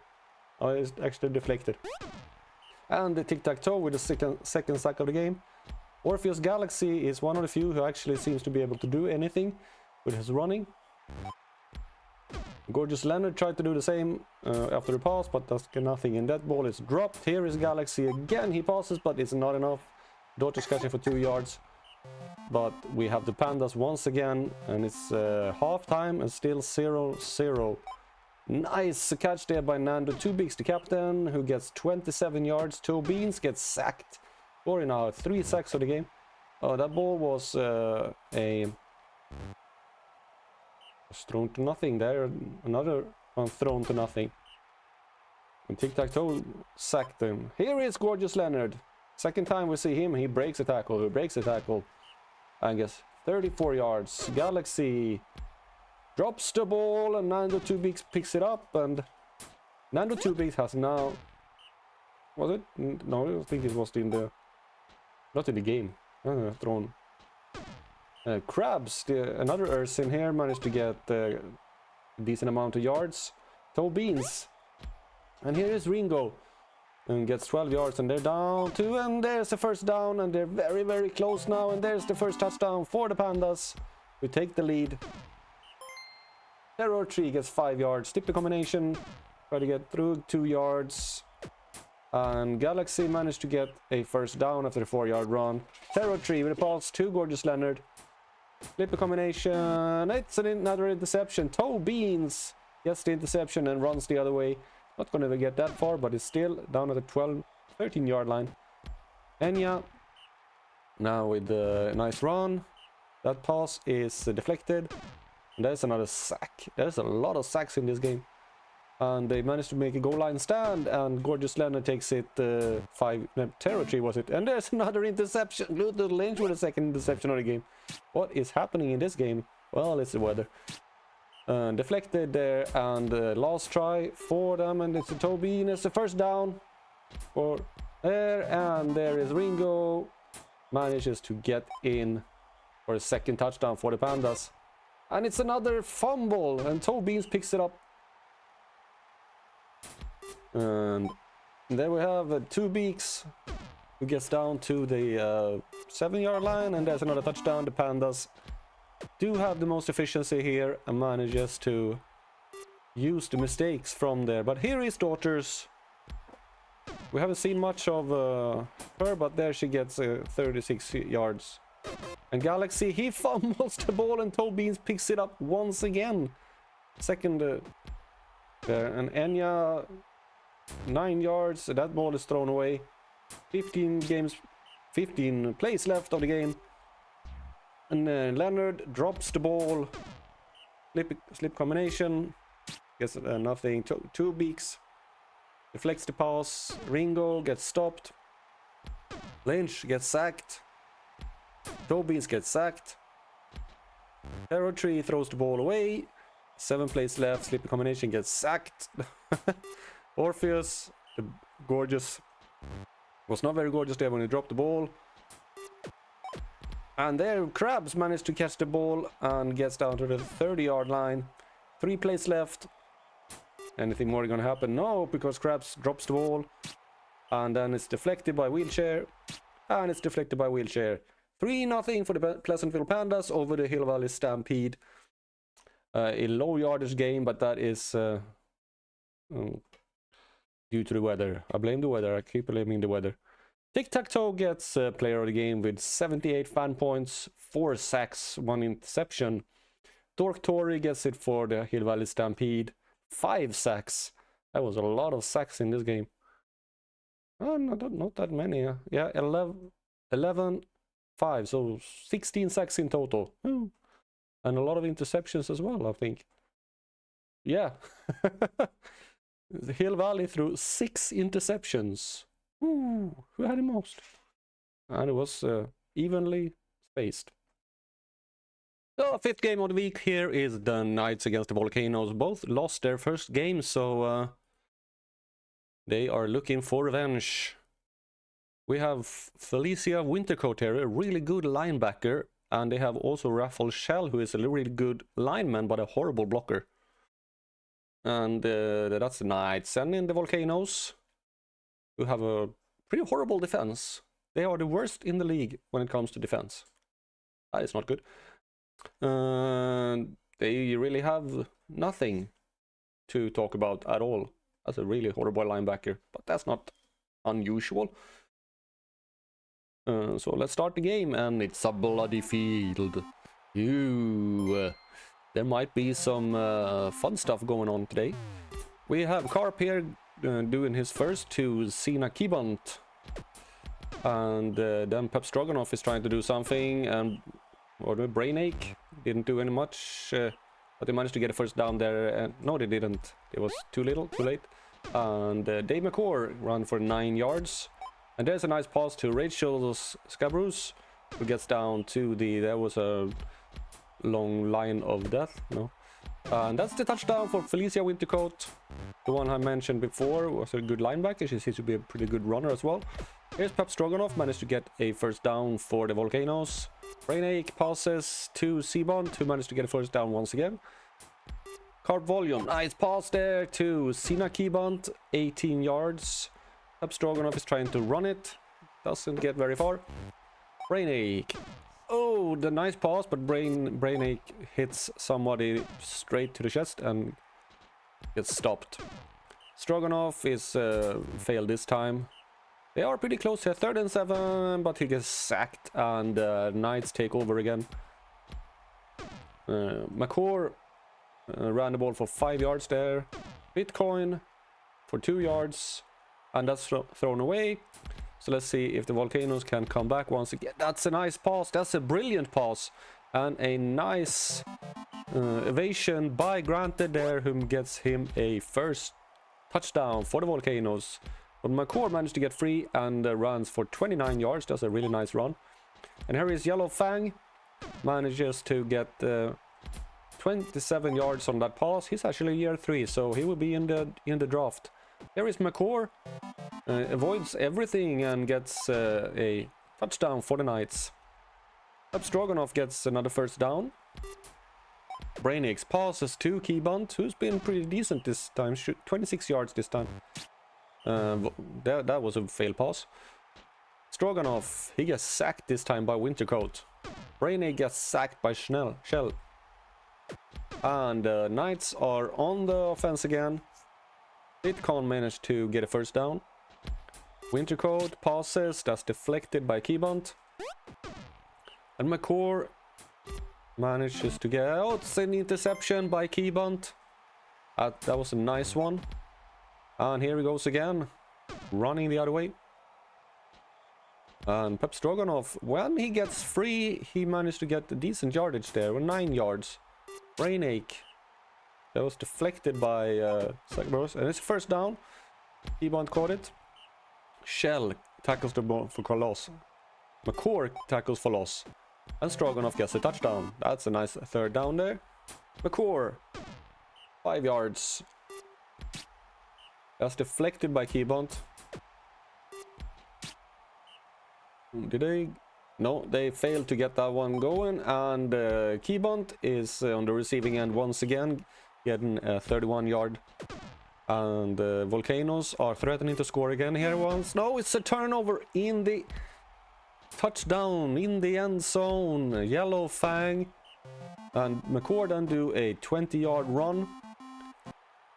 Oh, it's actually deflected. And the Tic-Tac-Toe with the second sack of the game. Orpheus Galaxy is one of the few who actually seems to be able to do anything with his running. Gorgeous Leonard tried to do the same after the pass, but does get nothing. And that ball is dropped. Here is Galaxy again. He passes, but it's not enough. Daughter's catching for 2 yards. But we have the Pandas once again, and it's halftime and still 0-0. Nice catch there by Nando Tubix, the captain, who gets 27 yards. Toe Beans gets sacked. Scoring now 3 sacks of the game. Oh, that ball was thrown to nothing there. Another one thrown to nothing. And Tic-Tac-Toe sacked him. Here is Gorgeous Leonard. Second time we see him, he breaks a tackle. And gets 34 yards. Galaxy drops the ball, and Nando Tubix picks it up. And Nando Tubix has now... Was it? No, I think it was in the... Not in the game. Thrown. Krabs, another Ursin here, managed to get a decent amount of yards. Toe Beans. And here is Ringo. And gets 12 yards, and they're down 2, and there's the first down, and they're very, very close now, and there's the first touchdown for the Pandas, who take the lead. Terror Tree gets 5 yards, stick the combination, try to get through 2 yards, and Galaxy managed to get a first down after a 4-yard run. Terror Tree with a pass to Gorgeous Leonard, flip the combination, it's another interception. Toe Beans gets the interception and runs the other way. Not going to get that far, but it's still down at the 13-yard line. Enya now with a nice run. That pass is deflected. And there's another sack. There's a lot of sacks in this game. And they managed to make a goal line stand, and Gorgeous Leonard takes it 5 territory, was it? And there's another interception. Luther Lynch with a second interception of the game. What is happening in this game? Well, it's the weather. Deflected there, and last try for them, and it's a Toby, and it's the first down for there, and there is Ringo, manages to get in for a second touchdown for the Pandas, and it's another fumble, and Toby picks it up, and there we have 2 Beaks who gets down to the 7-yard line, and there's another touchdown. The Pandas do have the most efficiency here and manages to use the mistakes from there. But here is Daughters. We haven't seen much of her, but there she gets 36 yards. And Galaxy, he fumbles the ball, and Toe Beans picks it up once again. Second there, and Enya 9 yards. That ball is thrown away. 15 plays left of the game. And Leonard drops the ball. Slip combination. Gets nothing. 2 Beaks. Deflects the pass. Ringo gets stopped. Lynch gets sacked. Tobies gets sacked. Terror Tree throws the ball away. 7 plays left. Slip combination gets sacked. Orpheus, the gorgeous, was not very gorgeous there when he dropped the ball. And there, Krabs managed to catch the ball and gets down to the 30-yard line. 3 plays left. Anything more going to happen? No, because Krabs drops the ball. And then it's deflected by Wheelchair. And it's deflected by Wheelchair. 3-0 for the Pleasantville Pandas over the Hill Valley Stampede. A low yardage game, but that is due to the weather. I blame the weather. I keep blaming the weather. Tic-Tac-Toe gets player of the game with 78 fan points, 4 sacks, 1 interception. Dork Tory gets it for the Hill Valley Stampede, 5 sacks. That was a lot of sacks in this game. Oh, not that many. Yeah, 11, 5, so 16 sacks in total. And a lot of interceptions as well, I think. Yeah. The Hill Valley threw 6 interceptions. Ooh, who had the most? And it was evenly spaced. The 5th game of the week here is the Knights against the Volcanoes. Both lost their first game, so they are looking for revenge. We have Felicia Wintercoat here, a really good linebacker, and they have also Raffle Shell, who is a really good lineman but a horrible blocker. And that's the Knights. And in the Volcanoes, who have a pretty horrible defense. They are the worst in the league when it comes to defense. That is not good. They really have nothing to talk about at all as a really horrible linebacker, but that's not unusual. So let's start the game, and it's a bloody field. There might be some fun stuff going on today. We have Carp here doing his first to Sina Kibant. And then Pep Stroganoff is trying to do something, and or the Brainache didn't do any much, but they managed to get a first down there. No, they didn't. It was too late. And Dave McCord ran for 9 yards. And there's a nice pass to Rachel Scabrews, who gets down to there was a long line of death. No. And that's the touchdown for Felicia Wintercoat. The one I mentioned before was a good linebacker. She seems to be a pretty good runner as well. Here's Pep Stroganoff, managed to get a first down for the Volcanoes. Brainache passes to Seabond, who managed to get a first down once again. Carp Volume, nice pass there to Sina Keybond, 18 yards. Up Stroganoff is trying to run it, doesn't get very far. Brainache, oh, the nice pass, but Brainache hits somebody straight to the chest and gets stopped. Stroganoff is failed this time. They are pretty close here, 3rd and 7, but he gets sacked and Knights take over again. McCord ran the ball for 5 yards there. Bitcoin for 2 yards, and that's thrown away. So let's see if the Volcanoes can come back once again. That's a nice pass. That's a brilliant pass, and a nice evasion by Granted there, whom gets him a first touchdown for the Volcanoes. But McCord managed to get free and runs for 29 yards. That's a really nice run. And here is Yellow Fang, manages to get 27 yards on that pass. He's actually year 3, so he will be in the draft. Here is McCord, avoids everything and gets a touchdown for the Knights. Up Stroganoff gets another first down. Brainache passes to Keybond, who's been pretty decent this time, 26 yards this time. That was a failed pass. Stroganoff, he gets sacked this time by Wintercoat. Brainache gets sacked by Shell. And Knights are on the offense again. Bitcoin managed to get a first down. Wintercoat passes, that's deflected by Keybond. And McCord manages to get out. It's an interception by Keybond. That was a nice one. And here he goes again, running the other way. And Pep Stroganoff, when he gets free, he managed to get a decent yardage there, 9 yards. Brainache, that was deflected by Sackbros, and it's first down. Keybond caught it. Shell tackles the ball for loss. McCord tackles for loss. And Stroganoff gets a touchdown. That's a nice third down there. McCord, 5 yards. That's deflected by Keybond. Did they? No, they failed to get that one going. And Keybond is on the receiving end once again, getting a 31 yard. And Volcanoes are threatening to score again here once. No, it's a turnover in the touchdown in the end zone. Yellow Fang and McCord then do a 20-yard run.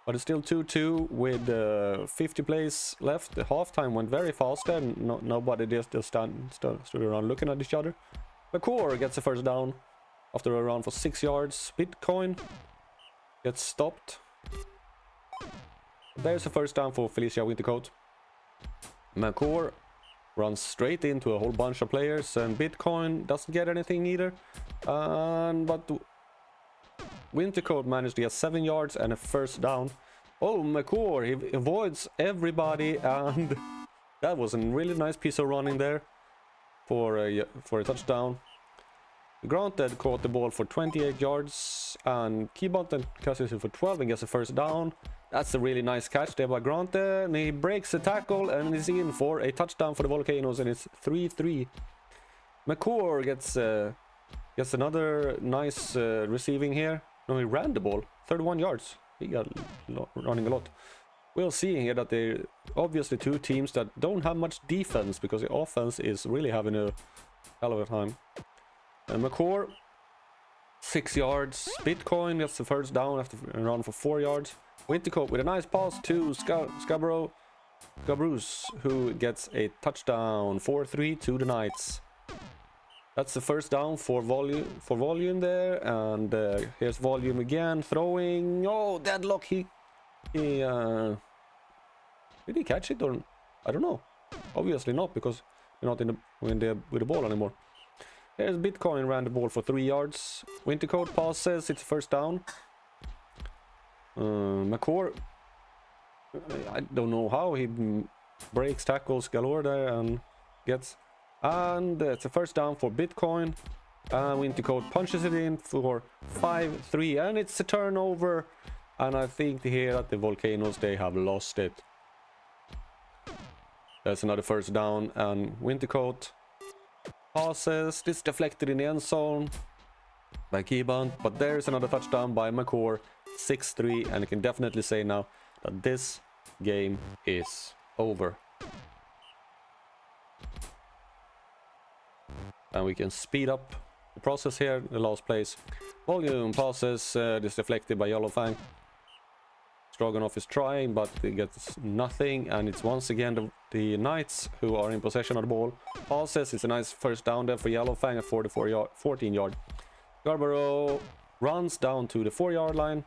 But it's still 2-2 with 50 plays left. The halftime went very fast there. Nobody just stood around looking at each other. McCord gets a first down after a run for 6 yards. Bitcoin gets stopped. There's a first down for Felicia Wintercoat. McCord runs straight into a whole bunch of players, and Bitcoin doesn't get anything either. But Wintercoat managed to get 7 yards and a first down. Oh, McCord, he avoids everybody, and that was a really nice piece of running there for a touchdown. Granted caught the ball for 28 yards, and Keybond then catches it for 12 and gets a first down. That's a really nice catch there by Granted, and he breaks the tackle and is in for a touchdown for the Volcanoes, and it's 3-3. McCord gets another nice receiving here. No, he ran the ball 31 yards. He got running a lot. We'll see here that they're obviously two teams that don't have much defense, because the offense is really having a hell of a time. And McCord, 6 yards. Bitcoin gets the first down after a run for 4 yards. Wintercoat with a nice pass to Scarborough, who gets a touchdown, 4-3 to the Knights. That's the first down for volume there, and here's Volume again throwing. Oh, deadlock! Did he catch it, or I don't know. Obviously not, because you're not with the ball anymore. Here's Bitcoin, ran the ball for 3 yards. Wintercoat passes, it's first down. McCord, I don't know how he breaks tackles galore there and gets. And it's a first down for Bitcoin. And Wintercoat punches it in for 5-3. And it's a turnover. And I think here at the Volcanoes, they have lost it. There's another first down. And Wintercoat Passes. This deflected in the end zone by Keybunt, but there's another touchdown by McCord. 6-3, and I can definitely say now that this game is over. And we can speed up the process here. The last place. Volume passes. This deflected by Yellow Fang. Stroganoff is trying, but he gets nothing, and it's once again the Knights who are in possession of the ball. Passes. It's a nice first down there for Yellow Fang at 14 yard. Scarborough runs down to the 4-yard line,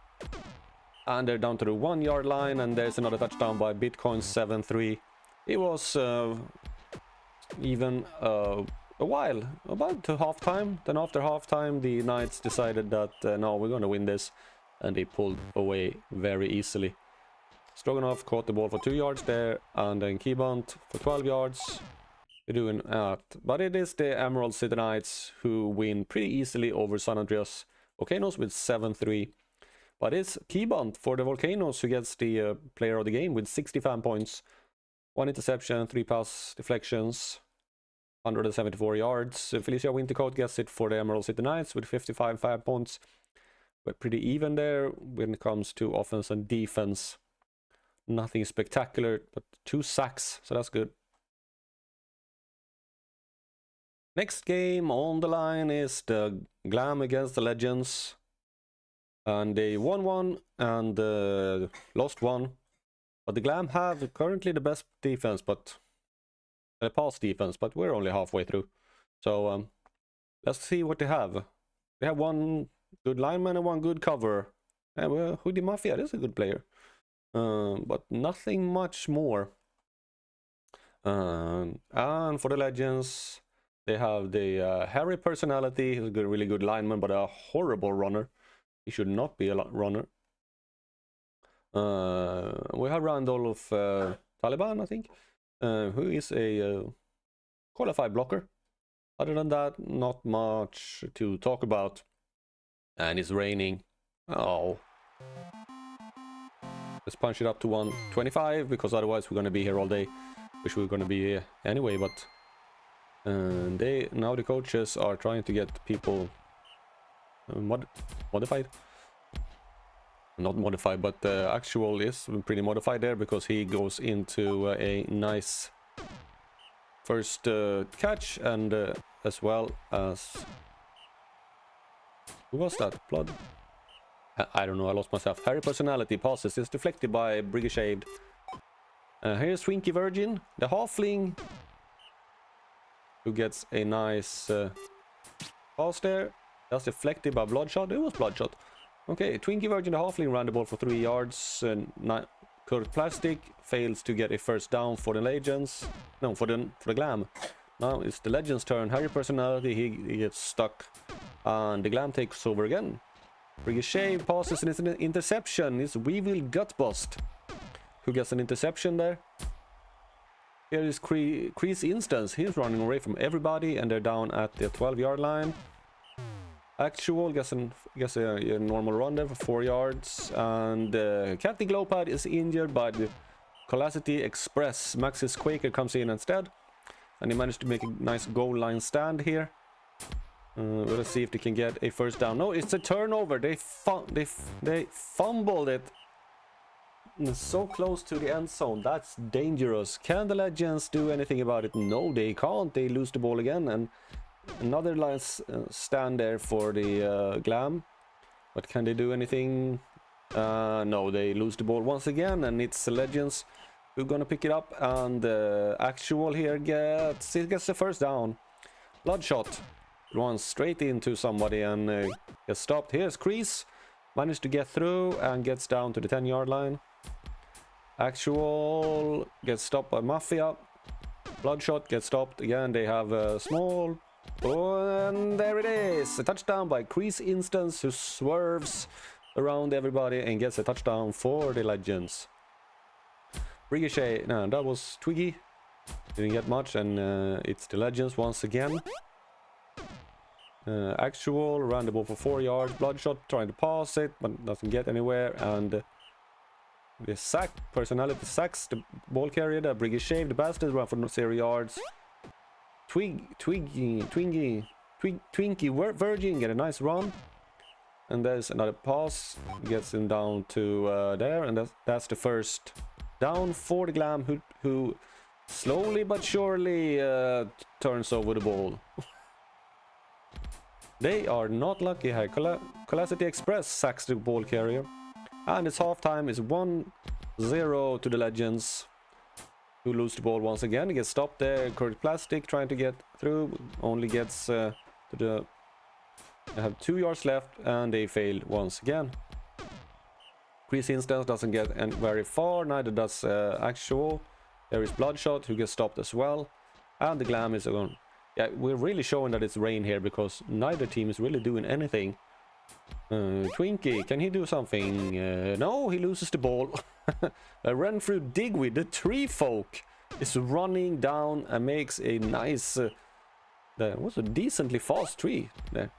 and they're down to the 1-yard line, and there's another touchdown by Bitcoin. 7-3. It was even a while, about to halftime. Then after halftime, the Knights decided that no, we're going to win this, and they pulled away very easily. Stroganoff caught the ball for 2 yards there, and then Keybunt for 12 yards. They're doing that, but it is the Emerald City Knights who win pretty easily over San Andreas Volcanoes with 7-3. But it's Keybunt for the Volcanoes who gets the player of the game with 65 points. 1 interception, 3 pass deflections, 174 yards. Felicia Wintercoat gets it for the Emerald City Knights with 55 points. But pretty even there when it comes to offense and defense. Nothing spectacular, but 2 sacks, so that's good. Next game on the line is the Glam against the Legends. And they won 1 and lost 1. But the Glam have currently the best defense, but pass defense, but we're only halfway through. So let's see what they have. They have 1 good lineman and 1 good cover. And well, Hoodie Mafia is a good player. But nothing much more. And for the Legends, they have the Harry personality. He's a really good lineman, but a horrible runner. He should not be a runner. We have Randolph Taliban, I think, who is a qualified blocker. Other than that, not much to talk about. And it's raining. Oh. Let's punch it up to 125, because otherwise we're going to be here all day. Wish we were going to be here anyway, but now the coaches are trying to get people modified. Not modified, but the actual is pretty modified there, because he goes into a nice first catch, and as well as... Who was that? Blood? I don't know, I lost myself. Harry personality passes. It's deflected by Brigishade. Here's Swinky Virgin, the halfling, who gets a nice pass there. That's deflected by Bloodshot. It was Bloodshot. Okay, Twinkie Virgin, the halfling, ran the ball for 3 yards. Kurt Plastic fails to get a first down for the Legends. No, for the Glam. Now it's the Legends' turn. Harry personality, he gets stuck, and the Glam takes over again. Ricochet passes, and it's an interception. It's Weevil Gutbust who gets an interception there. Here is Crease Instance. He's running away from everybody, and they're down at the 12-yard line. Actual gets a normal run there for 4 yards, and Cathy Glowpad is injured by the Colacity Express. Maxis Quaker comes in instead, and he managed to make a nice goal line stand here. Let's see if they can get a first down. No, it's a turnover. They fumbled it. So close to the end zone. That's dangerous. Can the Legends do anything about it? No, they can't. They lose the ball again, and another line stand there for the Glam. But can they do anything? No, they lose the ball once again, and it's the Legends who are gonna pick it up, and Actual here gets the first down. Bloodshot runs straight into somebody and gets stopped. Here's Crease, managed to get through and gets down to the 10-yard line. Actual gets stopped by Mafia. Bloodshot gets stopped again. They have a small... Oh, and there it is! A touchdown by Crease Instance, who swerves around everybody and gets a touchdown for the Legends. Ricochet, no, that was Twiggy. Didn't get much, and it's the Legends once again. Actual ran the ball for 4 yards. Bloodshot trying to pass it, but doesn't get anywhere, and the sack personality sacks the ball carrier. The Brigade Shave, the bastard, ran for 0 yards. Twinkie Virgin get a nice run. And there's another pass. Gets him down to there. And that's the first down for the Glam, who slowly but surely turns over the ball. They are not lucky here. Colacity Express sacks the ball carrier. And it's halftime. It's 1-0 to the Legends, who lose the ball once again. He gets stopped there. Kurt Plastic trying to get through. Only gets to the... They have 2 yards left and they fail once again. Chris Instance doesn't get very far. Neither does Actual. There is Bloodshot, who gets stopped as well. And the Glam is gone. Yeah, we're really showing that it's rain here because neither team is really doing anything. Twinkie, can he do something? No, he loses the ball. A run through Digweed, the tree folk, is running down and makes a nice... that was a decently fast tree there.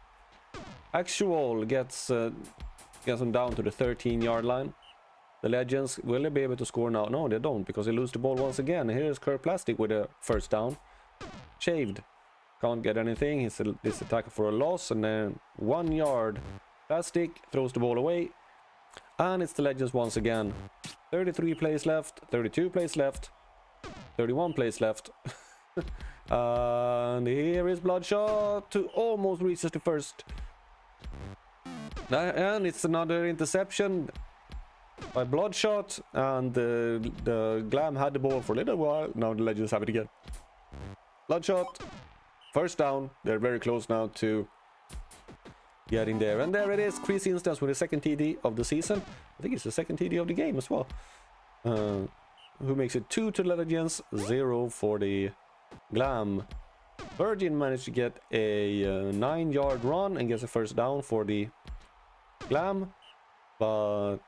Actual gets him down to the 13-yard line. The Legends, will they be able to score now? No, they don't, because they lose the ball once again. Here's Kurt Plastic with a first down. Shaved. Can't get anything. He's this attacker for a loss, and then 1 yard. Plastic throws the ball away, and it's the Legends once again. 33 plays left, 32 plays left, 31 plays left. And here is Bloodshot, to almost reaches the first. And it's another interception by Bloodshot, and the Glam had the ball for a little while. Now the Legends have it again. Bloodshot, first down. They're very close now to getting there. And there it is, Chris Instance with the second TD of the season. I think it's the second TD of the game as well. Who makes it 2 to the Legends, 0 for the Glam. Virgin managed to get a 9-yard run and gets a first down for the Glam. But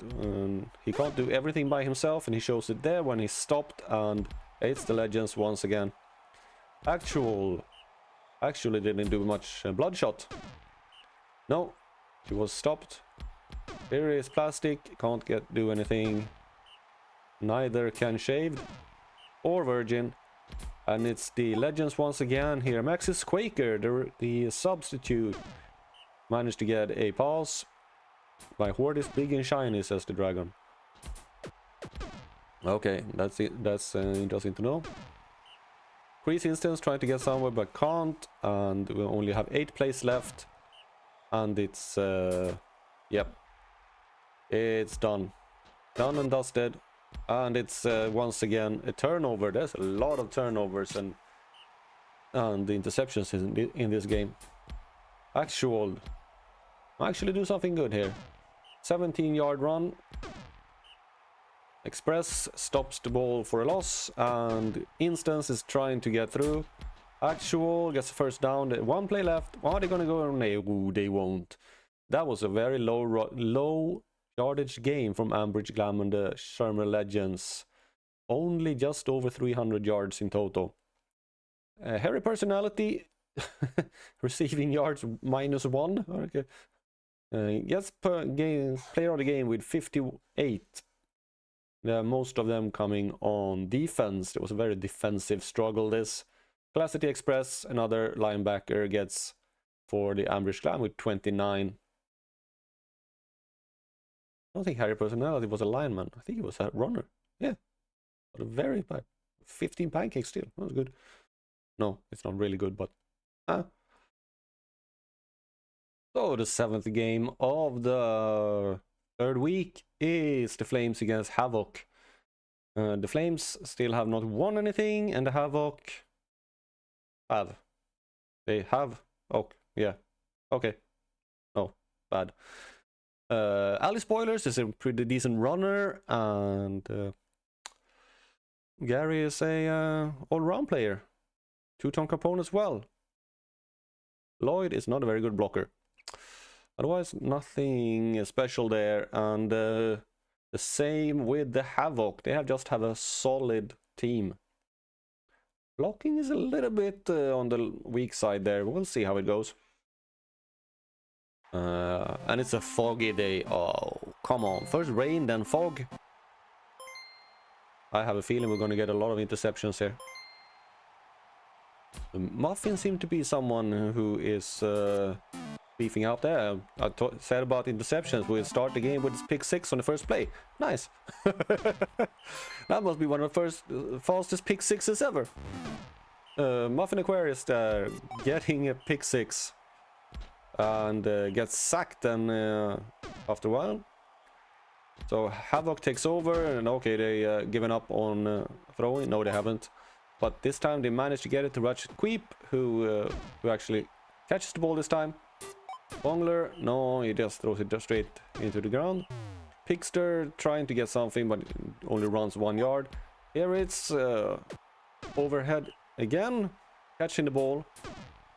he can't do everything by himself, and he shows it there when he's stopped, and it's the Legends once again. Actually didn't do much. Bloodshot, no, he was stopped. Here is Plastic, can't do anything. Neither can Shaved or Virgin, and it's the Legends once again here. Maxis Quaker, the substitute, managed to get a pass by Horde is big and shiny, says the Dragon. Okay, that's it. That's interesting to know. Chris Instance trying to get somewhere but can't, and we only have 8 plays left, and it's yep, it's done and dusted, and it's once again a turnover. There's a lot of turnovers and the interceptions in this game. Actually do something good here. 17-yard run. Express stops the ball for a loss, and Instance is trying to get through. Actual gets the first down. 1 play left. Are they gonna go? No, they won't. That was a very low yardage game from Ambridge Glam and the Shermer Legends. Only just over 300 yards in total. Harry Personality receiving yards -1. Okay. Gets player of the game with 58. Most of them coming on defense. It was a very defensive struggle this. Colacity Express, another linebacker, gets for the Ambridge Glam with 29. I don't think Harry Personality was a lineman. I think he was a runner. Yeah. But a very bad. 15 pancakes still. That was good. No, it's not really good, but... So the 7th game of the 3rd week is the Flames against Havoc. The Flames still have not won anything, and the Havoc have. They have. Oh, yeah. Okay. Oh, bad. Ali Spoilers is a pretty decent runner, and Gary is a all-round player. 2-tone Capone as well. Lloyd is not a very good blocker. Otherwise, nothing special there, and the same with the Havoc. They just have a solid team. Blocking is a little bit on the weak side there. We'll see how it goes. And it's a foggy day. Oh, come on. First rain, then fog. I have a feeling we're going to get a lot of interceptions here. Muffin seemed to be someone who is beefing out there. I said about interceptions. We'll start the game with his pick 6 on the first play. Nice. That must be one of the first fastest pick 6s ever. Muffin Aquarius there getting a pick 6 and gets sacked and after a while. So Havoc takes over and okay, they given up on throwing. No, they haven't. But this time they managed to get it to Ratchet Queep, who actually catches the ball this time. Bongler, no, he just throws it straight into the ground. Pigster trying to get something, but only runs 1 yard. Here it's overhead again, catching the ball.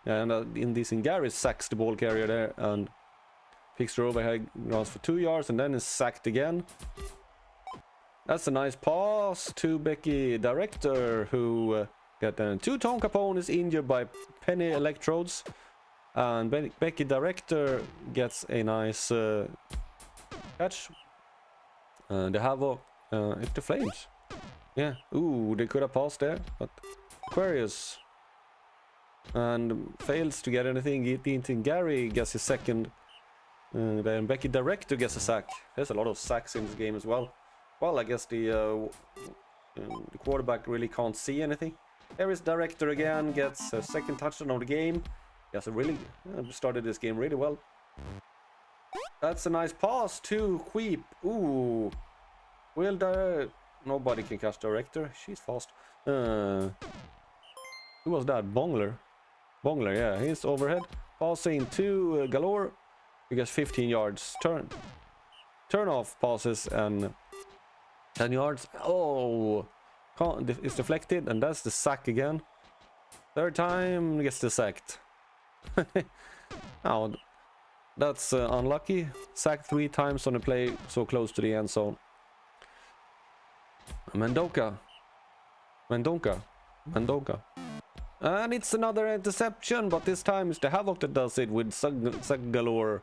And in this, Gary sacks the ball carrier there, and Pigster overhead runs for 2 yards and then is sacked again. That's a nice pass to Becky Director, who got 2 Tom Capone is injured by penny electrodes. And Becky Director gets a nice catch. The Havoc, it's the Flames. Yeah, ooh, they could have passed there, but Aquarius and fails to get anything. Gary gets his second. Then Becky Director gets a sack. There's a lot of sacks in this game as well. Well, I guess the quarterback really can't see anything. Here is Director again, gets a second touchdown of the game. Yes, really started this game really well. That's a nice pass to Queep. Ooh, nobody can catch Director. She's fast. Who was that? Bongler. Bongler, yeah, he's overhead. Passing to Galore. He gets 15 yards. Turn off passes and 10 yards. Oh, it's deflected, and that's the sack again. Third time gets the sacked. Oh, that's unlucky. Sacked 3 times on a play so close to the end zone. Mendonca. And it's another interception, but this time it's the Havoc that does it with Sack Galore.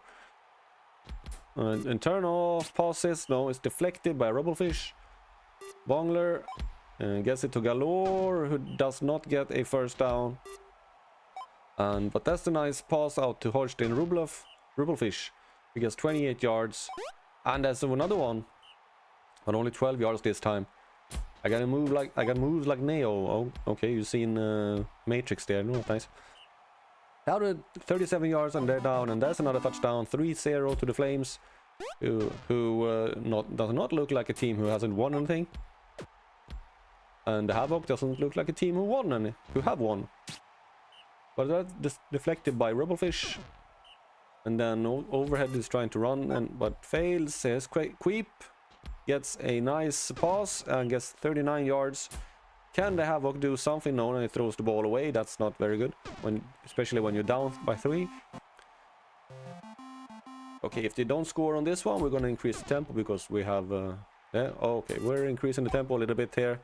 And turn off passes. No, it's deflected by Rubblefish. Bongler gets it to Galore, who does not get a first down. But that's a nice pass out to Holstein Rubblefish. He gets 28 yards. And there's another one, but only 12 yards this time. I got moves like Neo. Oh, okay, you've seen Matrix there. No, nice. Out at 37 yards and they're down, and that's another touchdown. 3-0 to the Flames, who does not look like a team who hasn't won anything. And the Havoc doesn't look like a team who have won. But that's deflected by Rubblefish. And then overhead is trying to run, but fails. Says Queep gets a nice pass and gets 39 yards. Can the Havoc do something? No, and he throws the ball away. That's not very good, especially when you're down by 3. Okay, if they don't score on this one, we're going to increase the tempo because we have... yeah, okay, we're increasing the tempo a little bit here.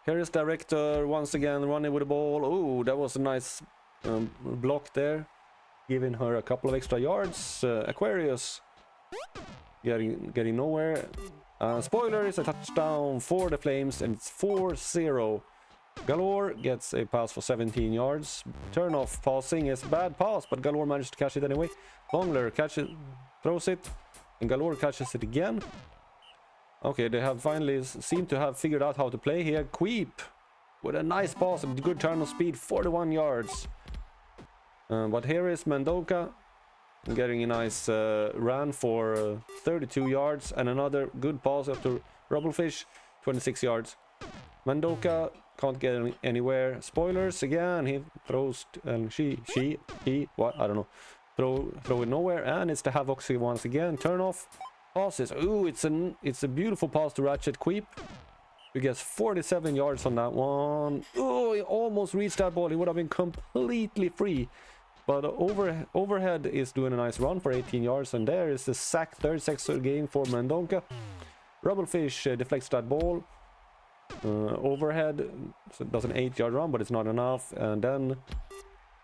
Here is Director once again running with the ball. Oh, that was a nice block there, giving her a couple of extra yards. Aquarius getting nowhere. Spoiler, is a touchdown for the Flames, and it's 4-0. Galore gets a pass for 17 yards. Turn off passing is bad pass, but Galore managed to catch it anyway. Bongler throws it, and Galore catches it again. Okay, they have finally seemed to have figured out how to play here. Queep with a nice pass and good turn of speed, 41 yards. But here is Mendonca getting a nice run for 32 yards, and another good pass up to Rubblefish, 26 yards. Mendonca can't get anywhere. Spoilers again. He throws and he what, I don't know. Throw it nowhere, and it's the Havoc once again. Turn off passes. Ooh, it's a beautiful pass to Ratchet Queep. He gets 47 yards on that one. Oh, he almost reached that ball. He would have been completely free. But overhead is doing a nice run for 18 yards, and there is the sack, third sack game for Mendonca. Rubblefish deflects that ball. Overhead, so it does an 8-yard run, but it's not enough. And then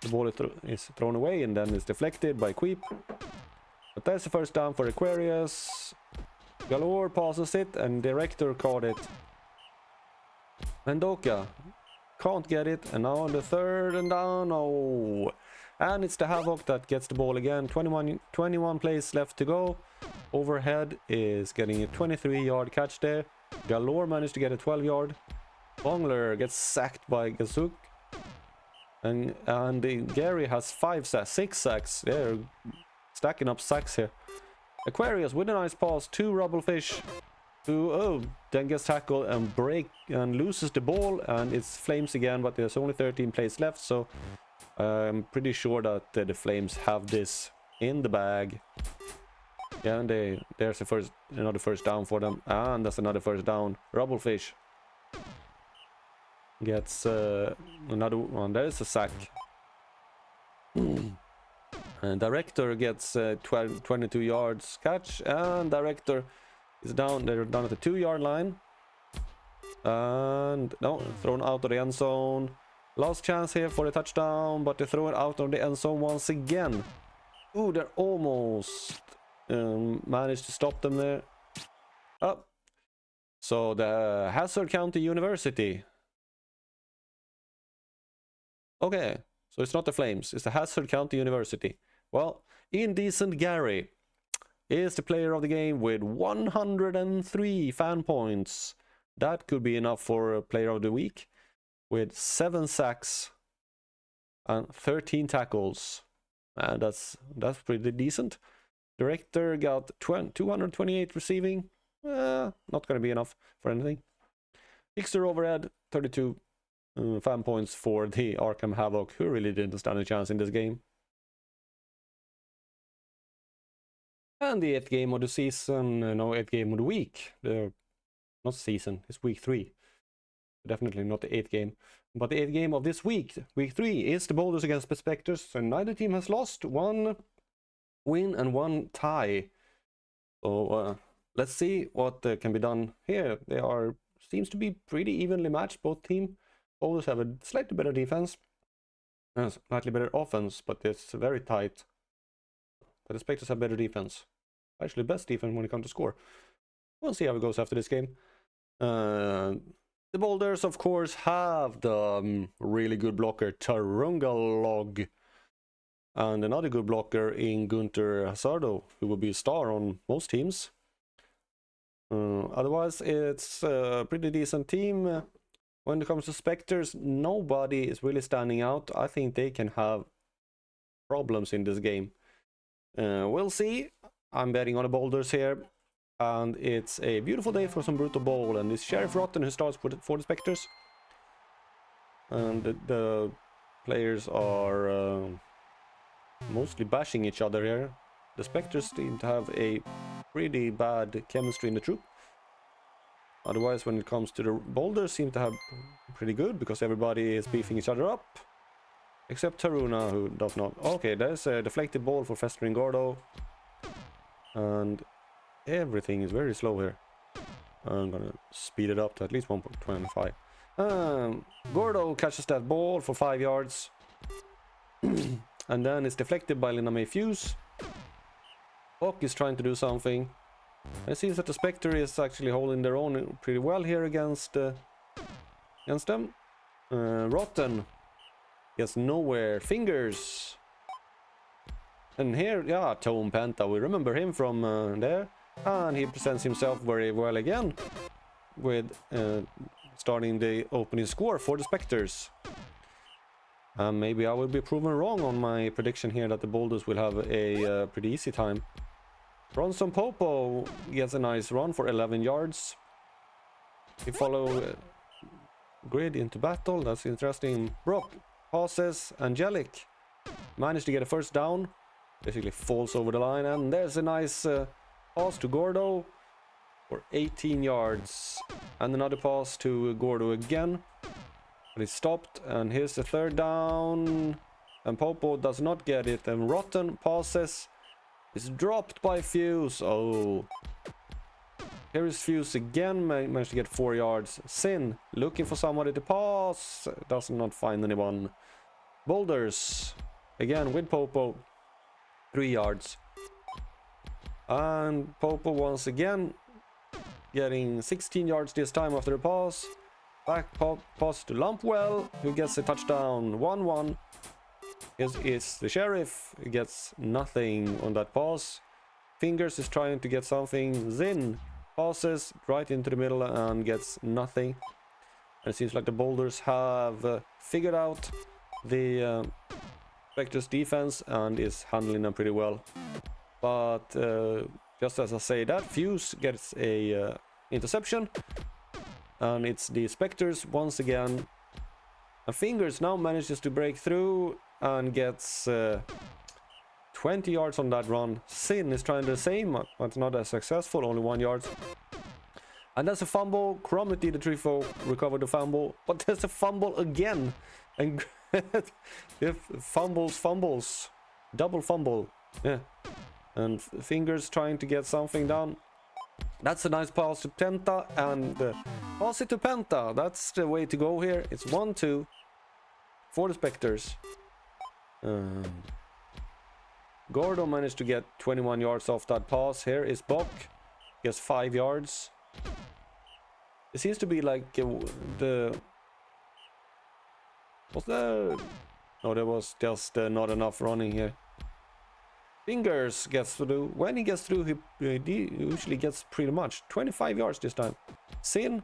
the ball is thrown away, and then it's deflected by Queep. But that's the first down for Aquarius. Galore passes it, and Director caught it. Mendonca can't get it, and now on the third and down. Oh, and it's the Havoc that gets the ball again. 21 plays left to go. Overhead is getting a 23-yard catch there. Galore managed to get a 12-yard. Bongler gets sacked by Gazuk. And Gary has 6 sacks. They're stacking up sacks here. Aquarius with a nice pass to Rubblefish, who then gets tackled and loses the ball, and it's Flames again, but there's only 13 plays left, so I'm pretty sure that the Flames have this in the bag. Yeah, and there's another first down for them, and that's another first down. Rubblefish gets another one. There's a sack. And Director gets 22 yards catch, and Director is down. They're down at the 2-yard line, and no, thrown out of the end zone. Last chance here for a touchdown, but they throw it out of the end zone once again. Ooh, they're almost managed to stop them there. Oh, so the Hazard County University. Okay, so it's not the Flames, it's the Hazard County University. Well, Indecent Gary is the player of the game with 103 fan points. That could be enough for a player of the week, with 7 sacks and 13 tackles. And that's pretty decent. Director got 228 receiving. Not going to be enough for anything. Hickster overhead, 32 fan points for the Arkham Havoc, who really didn't stand a chance in this game. And the 8th game of the season, no, 8th game of the week. Not season, it's week 3. Definitely not the 8th game. But the 8th game of this week, week 3, is the Boulders against the Spectres. And neither team has lost. 1 win and 1 tie. So let's see what can be done here. They seems to be pretty evenly matched, both teams. Boulders have a slightly better defense, slightly better offense, but it's very tight. But the Spectres have better defense. Actually, best defense when it comes to score. We'll see how it goes after this game. The Boulders, of course, have the really good blocker Tarungalog, and another good blocker in Gunter Hazardo, who will be a star on most teams. Otherwise, it's a pretty decent team. When it comes to Spectres, nobody is really standing out. I think they can have problems in this game. We'll see. I'm betting on the Boulders here. And it's a beautiful day for some Brutal Ball. And it's Sheriff Rotten who starts for the Spectres. And the players are mostly bashing each other here. The Spectres seem to have a pretty bad chemistry in the troop. Otherwise, when it comes to the Boulders, seem to have pretty good, because everybody is beefing each other up. Except Taruna, who does not. Okay, there's a deflected ball for Festering Gordo. And everything is very slow here. I'm gonna speed it up to at least 1.25. Gordo catches that ball for 5 yards. And then it's deflected by Lina May Fuse. Hawk is trying to do something. It seems that the Spectre is actually holding their own pretty well here against them. Rotten gets nowhere. Fingers. And here, yeah, Tone Penta, we remember him from there. And he presents himself very well again with starting the opening score for the Spectres. Maybe I will be proven wrong on my prediction here that the Boulders will have a pretty easy time. Bronson Popo gets a nice run for 11 yards. We follow Grid into battle. That's interesting. Brock passes. Angelic managed to get a first down. Basically falls over the line. And there's a nice pass to Gordo for 18 yards. And another pass to Gordo again. But he's stopped. And here's the third down. And Popo does not get it. And Rotten passes. It's dropped by Fuse. Oh. Here is Fuse again. Managed to get 4 yards. Sin looking for somebody to pass. Does not find anyone. Boulders. Again with Popo. 3 yards. And Popo once again. Getting 16 yards this time after the pass. Back pass to Lumpwell, who gets a touchdown. 1-1. Is the Sheriff. He gets nothing on that pass. Fingers is trying to get something. Zin passes right into the middle and gets nothing. And it seems like the Boulders have figured out the Spectre's defense and is handling them pretty well. But just as I say that, Fuse gets a interception. And it's the Spectres once again. And Fingers now manages to break through and gets 20 yards on that run. Sin is trying the same, but not as successful, only 1 yard. And that's a fumble. Cromity, the Trifo, recovered the fumble. But there's a fumble again. And if fumbles. Double fumble. Yeah. And Fingers trying to get something done. That's a nice pass to Penta. And pass it to Penta. That's the way to go here. It's 1-2 for the Spectres. Gordo managed to get 21 yards off that pass. Here is Bok. He has 5 yards. It seems to be like the... Was there... No, there was just not enough running here. Fingers gets through. When he gets through, he usually gets pretty much 25 yards this time. Sin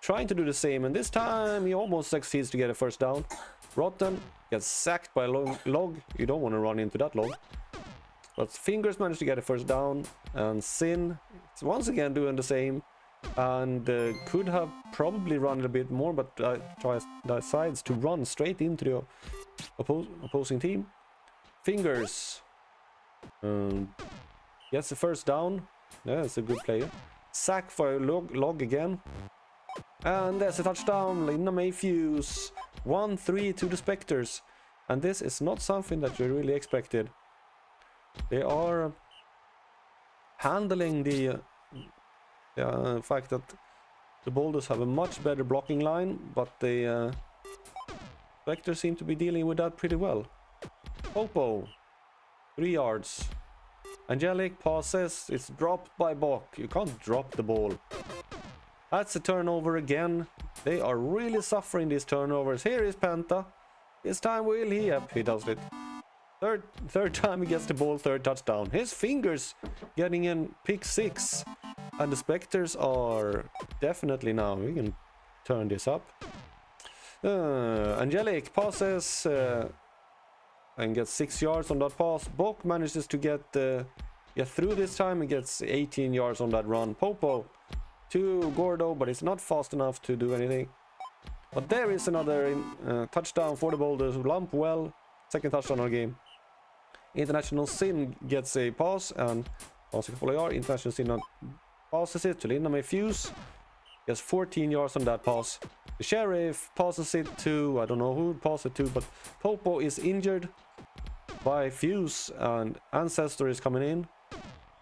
trying to do the same, and this time he almost succeeds to get a first down. Rotten gets sacked by Log. You don't want to run into that Log. But Fingers managed to get a first down, and Sin is once again doing the same. And could have probably run a bit more, but decides to run straight into the opposing team. Fingers gets the first down. Yeah, that's a good player. Sack for Log again. And there's a touchdown. Linda May Fuse. 1-3 to the Spectres. And this is not something that you really expected. They are handling the fact that the Boulders have a much better blocking line, but the Spectres seem to be dealing with that pretty well. Popo, 3 yards. Angelic passes, it's dropped by Bok. You can't drop the ball. That's a turnover again. They are really suffering these turnovers. Here is Penta. This time will he? Yep, he does it. Third time he gets the ball, third touchdown. His Fingers getting in pick 6. And the Spectres are definitely now. We can turn this up. Angelic passes and gets 6 yards on that pass. Bok manages to get through this time. He gets 18 yards on that run. Popo to Gordo, but it's not fast enough to do anything. But there is another touchdown for the Boulders. Lumpwell, second touchdown of the game. International Sin gets a pass and International Sin passes it to Linda May Fuse. He has 14 yards on that pass. The Sheriff passes it to, I don't know who passed it to, but Popo is injured by Fuse and Ancestor is coming in.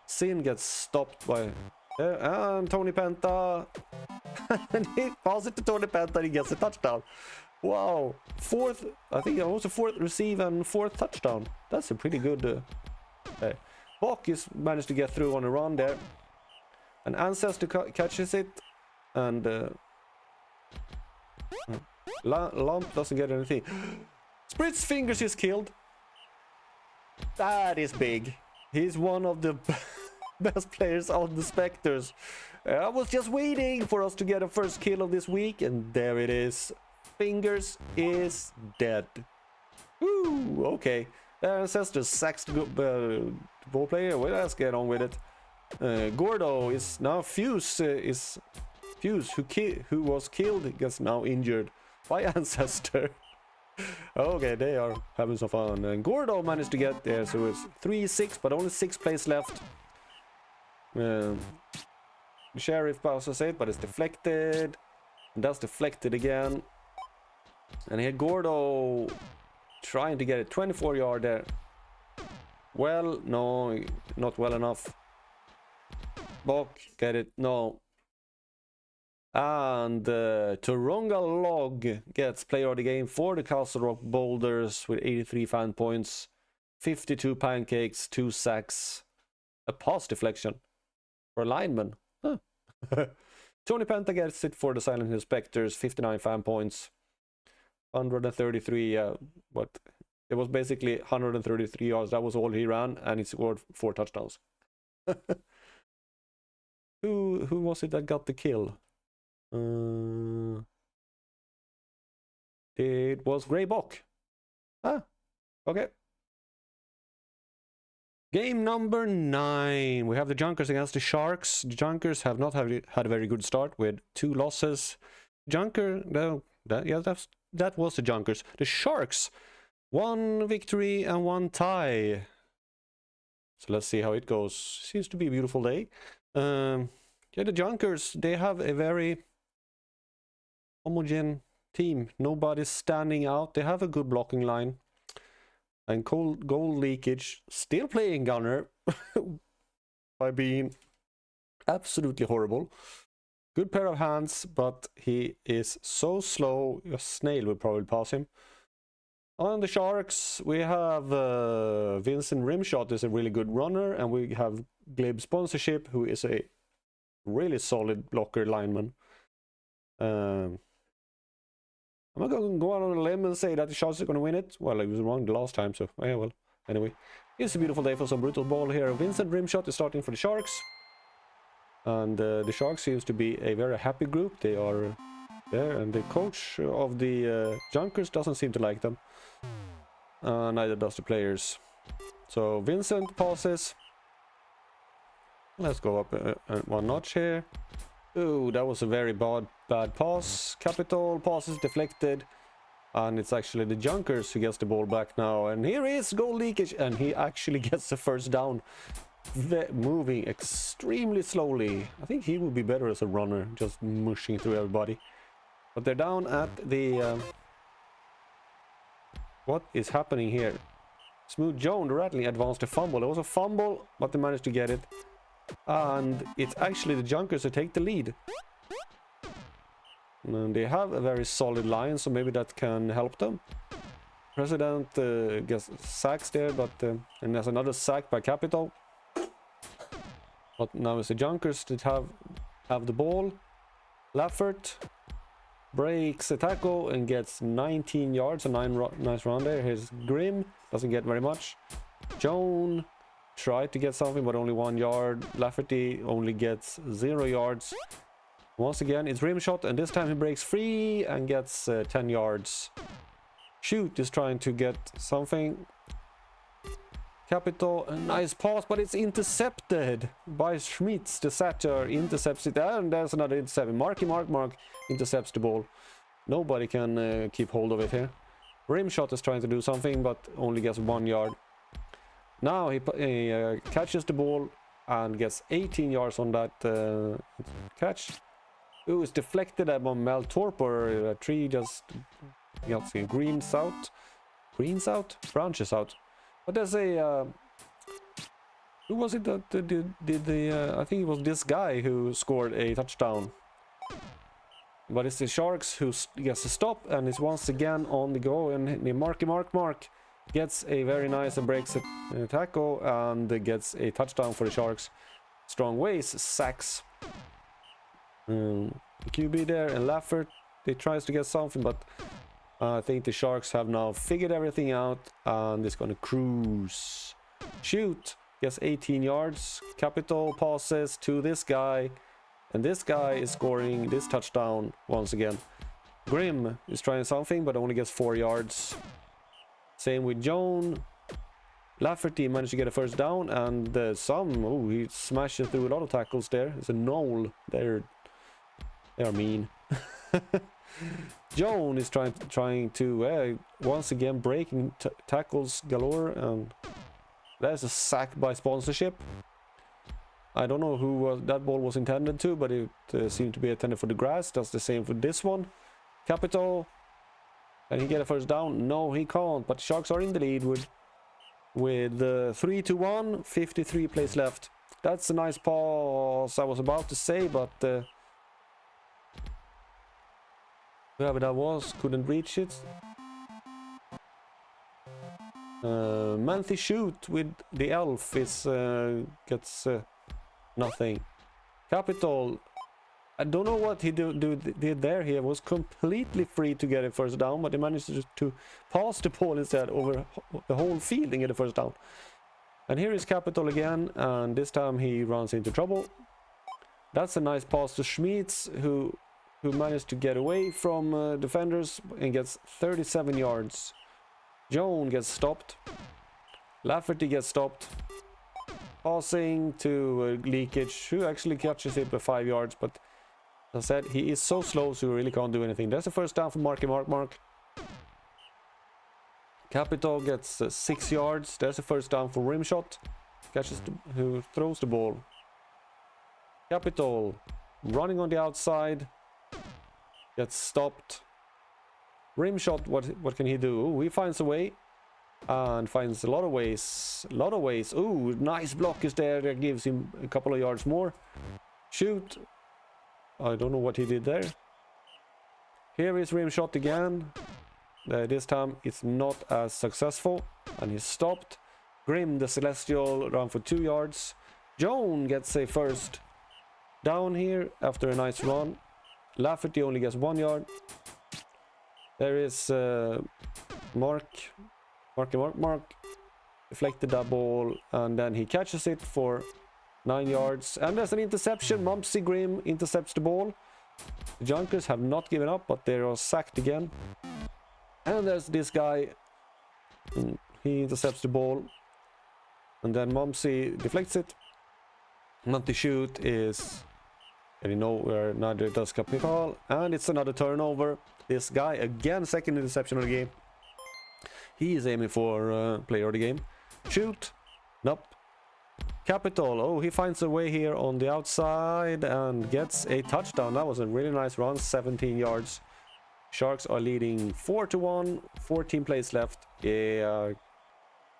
Sin gets stopped by and Tony Penta. And he passes it to Tony Penta and he gets a touchdown. Wow. I think it was a fourth receive and fourth touchdown. That's a pretty good... Bok is managed to get through on a run there. And Ancestor catches it. And... Lump doesn't get anything. Spritz Fingers is killed. That is big. He's one of the best players on the Spectres. I was just waiting for us to get a first kill of this week. And there it is. Fingers is dead. Woo, okay. Their Ancestor sacks the ball player. Well, let's get on with it. Gordo is now Fuse who was killed gets now injured by Ancestor. Okay, they are having some fun. And Gordo managed to get there, so it's 3-6, but only 6 plays left. The Sheriff passes it, but it's deflected. And that's deflected again. And here Gordo trying to get a 24-yard there. Well, no, not well enough. Bok, get it? No. And Toronga Log gets player of the game for the Castle Rock Boulders with 83 fan points, 52 pancakes, 2 sacks, a pass deflection for a lineman. Huh. Tony Penta gets it for the Silent Hill Spectres, 59 fan points. 133, but it was basically 133 yards. That was all he ran, and he scored 4 touchdowns. Who was it that got the kill? It was Grey Bock. Ah, okay. Game number 9. We have the Junkers against the Sharks. The Junkers have not had a very good start with 2 losses. Junker, no, that was the Junkers. The Sharks, 1 victory and 1 tie. So let's see how it goes. Seems to be a beautiful day. Yeah, the Junkers, they have a very homogeneous team. Nobody's standing out. They have a good blocking line. And goal leakage, still playing Gunner by being absolutely horrible. Good pair of hands, but he is so slow, a snail would probably pass him. On the Sharks, we have Vincent Rimshot is a really good runner, and we have Glib Sponsorship, who is a really solid blocker lineman. I'm not going to go out on a limb and say that the Sharks are going to win it. Well, I was wrong the last time, so yeah, well. Anyway, it's a beautiful day for some brutal ball here. Vincent Rimshot is starting for the Sharks. And the Sharks seems to be a very happy group. They are there, and the coach of the Junkers doesn't seem to like them. Neither does the players. So Vincent passes. Let's go up 1 notch here. Ooh, that was a very bad pass. Capital passes deflected. And it's actually the Junkers who gets the ball back now. And here is goal leakage. And he actually gets the first down. Moving extremely slowly. I think he would be better as a runner, just mushing through everybody. But they're down at the... What is happening here? Smooth Joan, the Rattling, advanced a fumble. It was a fumble, but they managed to get it. And it's actually the Junkers who take the lead. And they have a very solid line, so maybe that can help them. President gets sacks there, but and there's another sack by Capital. But now it's the Junkers that have the ball. Laffert breaks a tackle and gets 19 yards, a nice run there. Here's Grimm, doesn't get very much. Joan tried to get something, but only 1 yard. Lafferty only gets 0 yards. Once again, it's Rimshot, and this time he breaks free and gets 10 yards. Shoot is trying to get something. Capital, a nice pass, but it's intercepted by Schmitz. The Satyr intercepts it, and there's another interception. Mark intercepts the ball. Nobody can keep hold of it here. Rimshot is trying to do something, but only gets 1 yard. Now he catches the ball and gets 18 yards on that catch. Ooh, it's deflected by Mel Torpor. A tree just, let's see, greens out, branches out. But there's a who was it that did the I think it was this guy who scored a touchdown. But it's the Sharks who gets a stop and is once again on the go, and the Mark gets a very nice and breaks a tackle and gets a touchdown for the Sharks. Strong ways sacks QB there, and Laffert, he tries to get something, but I think the Sharks have now figured everything out and it's going to cruise. Shoot, gets 18 yards. Capital passes to this guy, and this guy is scoring this touchdown once again. Grimm is trying something, but only gets 4 yards. Same with Joan. Lafferty managed to get a first down, and he smashes through a lot of tackles there. It's a knoll. They are mean. Joan is trying to once again breaking tackles galore, and there's a sack by Sponsorship. I don't know who that ball was intended to, but it seemed to be intended for the grass. That's the same for this one. Capital, can he get a first down? No, he can't, but Sharks are in the lead with 3-1, 53 plays left. That's a nice pass, I was about to say, but whoever that was couldn't reach it. Manthy shoot with the elf is gets nothing. Capital I don't know what he did there. He was completely free to get a first down, but he managed to pass the ball instead over the whole field and get a first down. And here is Capital again, and this time he runs into trouble. That's a nice pass to Schmitz, who managed to get away from defenders and gets 37 yards. Joan gets stopped. Lafferty gets stopped. Passing to Leakage, who actually catches it by 5 yards, but as I said, he is so slow, so he really can't do anything. There's a first down for Mark. Capital gets 6 yards. There's a first down for Rimshot. Who throws the ball. Capital running on the outside. Gets stopped. Rimshot, what can he do? Ooh, he finds a way. And finds a lot of ways. Ooh, nice block is there. That gives him a couple of yards more. Shoot. I don't know what he did there. Here is Rimshot again. This time it's not as successful. And he's stopped. Grim, the Celestial, run for 2 yards. Joan gets a first down here after a nice run. Lafferty only gets 1 yard. There is Mark deflected that ball, and then he catches it for 9 yards. And there's an interception. Mumsy Grim intercepts the ball. The Junkers have not given up, but they are sacked again. And there's this guy. He intercepts the ball. And then Mumsy deflects it. Monty shoot is getting nowhere, neither does Capital. And it's another turnover. This guy, again, second interception of the game. He is aiming for player of the game. Shoot. Nope. Capital. Oh, he finds a way here on the outside and gets a touchdown. That was a really nice run. 17 yards. Sharks are leading 4-1. 14 plays left. Yeah,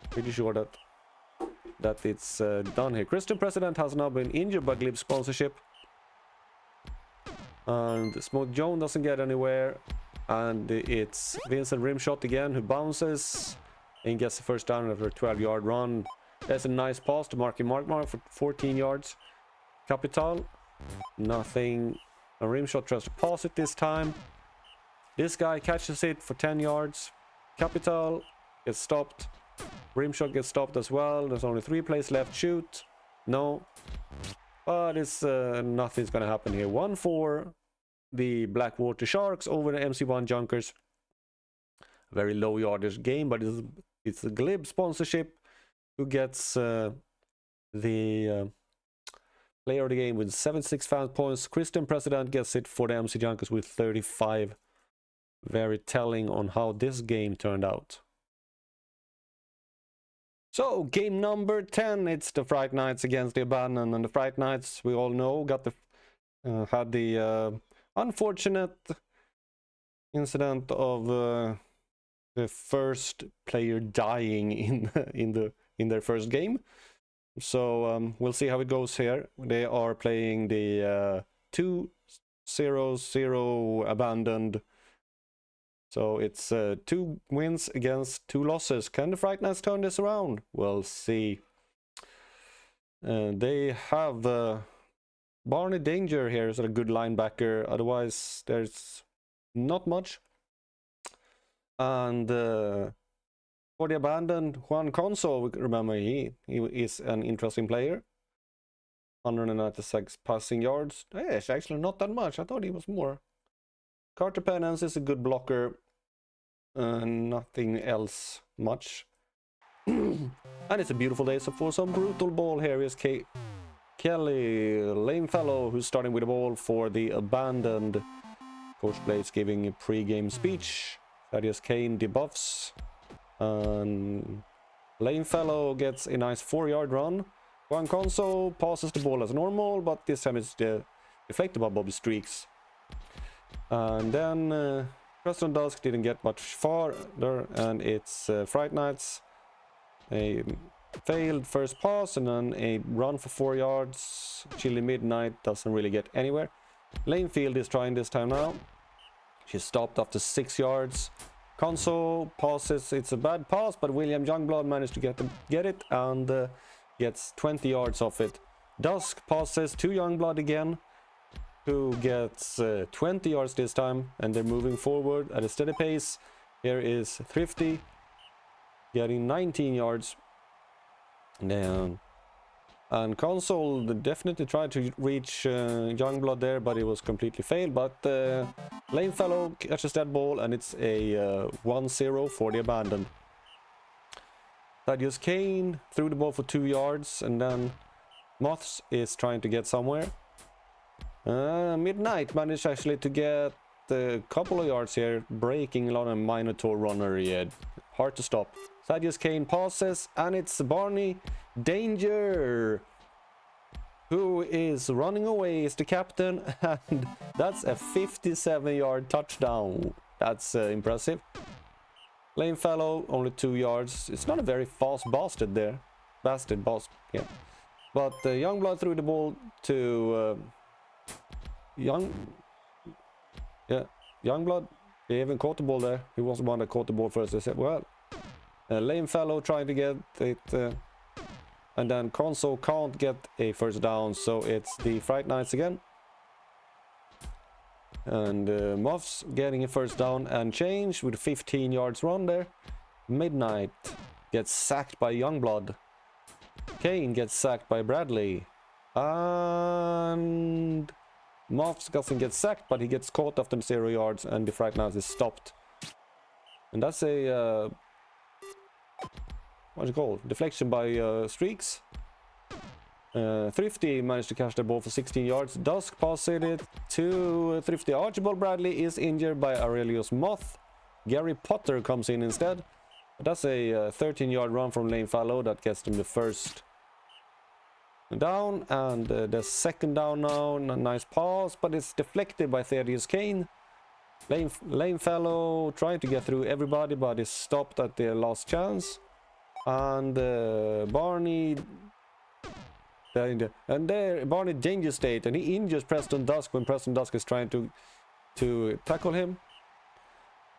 pretty sure that it's done here. Christian President has now been injured by Glib sponsorship. And Smoke Joan doesn't get anywhere. And it's Vincent Rimshot again who bounces and gets the first down after a 12-yard run. There's a nice pass to Mark for 14 yards. Capital, nothing. A Rimshot tries to pass it this time. This guy catches it for 10 yards. Capital gets stopped. Rimshot gets stopped as well. There's only 3 plays left. Shoot. No. But it's nothing's gonna happen here. 1-4. The Blackwater Sharks over the MC1 Junkers. Very low yardage game, but it's a Glib sponsorship who gets the player of the game with 76 fan points. Christian President gets it for the MC Junkers with 35. Very telling on how this game turned out. So, game number 10, it's the Fright Nights against the Abandoned, and the Fright Nights, we all know, had the unfortunate incident of the first player dying in their first game. So we'll see how it goes here. They are playing the 2-0-0 Abandoned. So it's 2 wins against 2 losses. Can the Fright Nights turn this around? We'll see. They have Barney Danger here is a good linebacker. Otherwise, there's not much. And for the Abandoned, Juan Conso, remember, he is an interesting player. 196 passing yards. It's actually not that much. I thought he was more. Carter Penance is a good blocker. Nothing else much. And it's a beautiful day, so for some brutal ball here is Kelly Lamefellow, who's starting with the ball for the Abandoned. Coach Blades giving a pre-game speech. Thaddeus Kane debuffs. And Lamefellow gets a nice 4-yard run. Juan Conso passes the ball as normal, but this time it's deflected by Bobby Streaks. And then Preston Dusk didn't get much farther, and it's Fright Nights. A failed first pass and then a run for 4 yards. Chilly Midnight doesn't really get anywhere. Lanefield is trying this time now. She's stopped after 6 yards. Conso passes. It's a bad pass, but William Youngblood managed to get it and gets 20 yards off it. Dusk passes to Youngblood again, who gets 20 yards this time, and they're moving forward at a steady pace. Here is Thrifty getting 19 yards. And Console definitely tried to reach Youngblood there, but it was completely failed. But Lame Fellow catches that ball, and it's a 1-0 for the abandoned. Thaddeus Kane threw the ball for 2 yards, and then Moths is trying to get somewhere. Midnight managed actually to get a couple of yards here, breaking a lot of Minotaur runner. Yeah, hard to stop. Thaddeus Kane passes, and it's Barney Danger who is running away. Is the captain, and that's a 57-yard touchdown. That's impressive. Lame Fellow only 2 yards. It's not a very fast bastard there. Yeah. But Youngblood threw the ball to Youngblood. He even caught the ball there. He was the one that caught the ball first. They said, well, Lame Fellow trying to get it, and then Console can't get a first down, so it's the Fright Knights again. And Muffs getting a first down and change with a 15 yards run there. Midnight gets sacked by Youngblood. Kane gets sacked by Bradley. And Muffs doesn't get sacked, but he gets caught after 0 yards, and the Fright Knights is stopped. And that's a what's it called? Deflection by Streaks. Thrifty managed to catch the ball for 16 yards. Dusk passed it to Thrifty. Archibald Bradley is injured by Aurelius Moth. Gary Potter comes in instead. That's a 13-yard run from Lame Fallow that gets them the first down, and the second down now. Nice pass, but it's deflected by Thaddeus Kane. Lame Fellow trying to get through everybody, but is stopped at their last chance. And Barney, and there Barney danger state, and he injures Preston Dusk when Preston Dusk is trying to tackle him.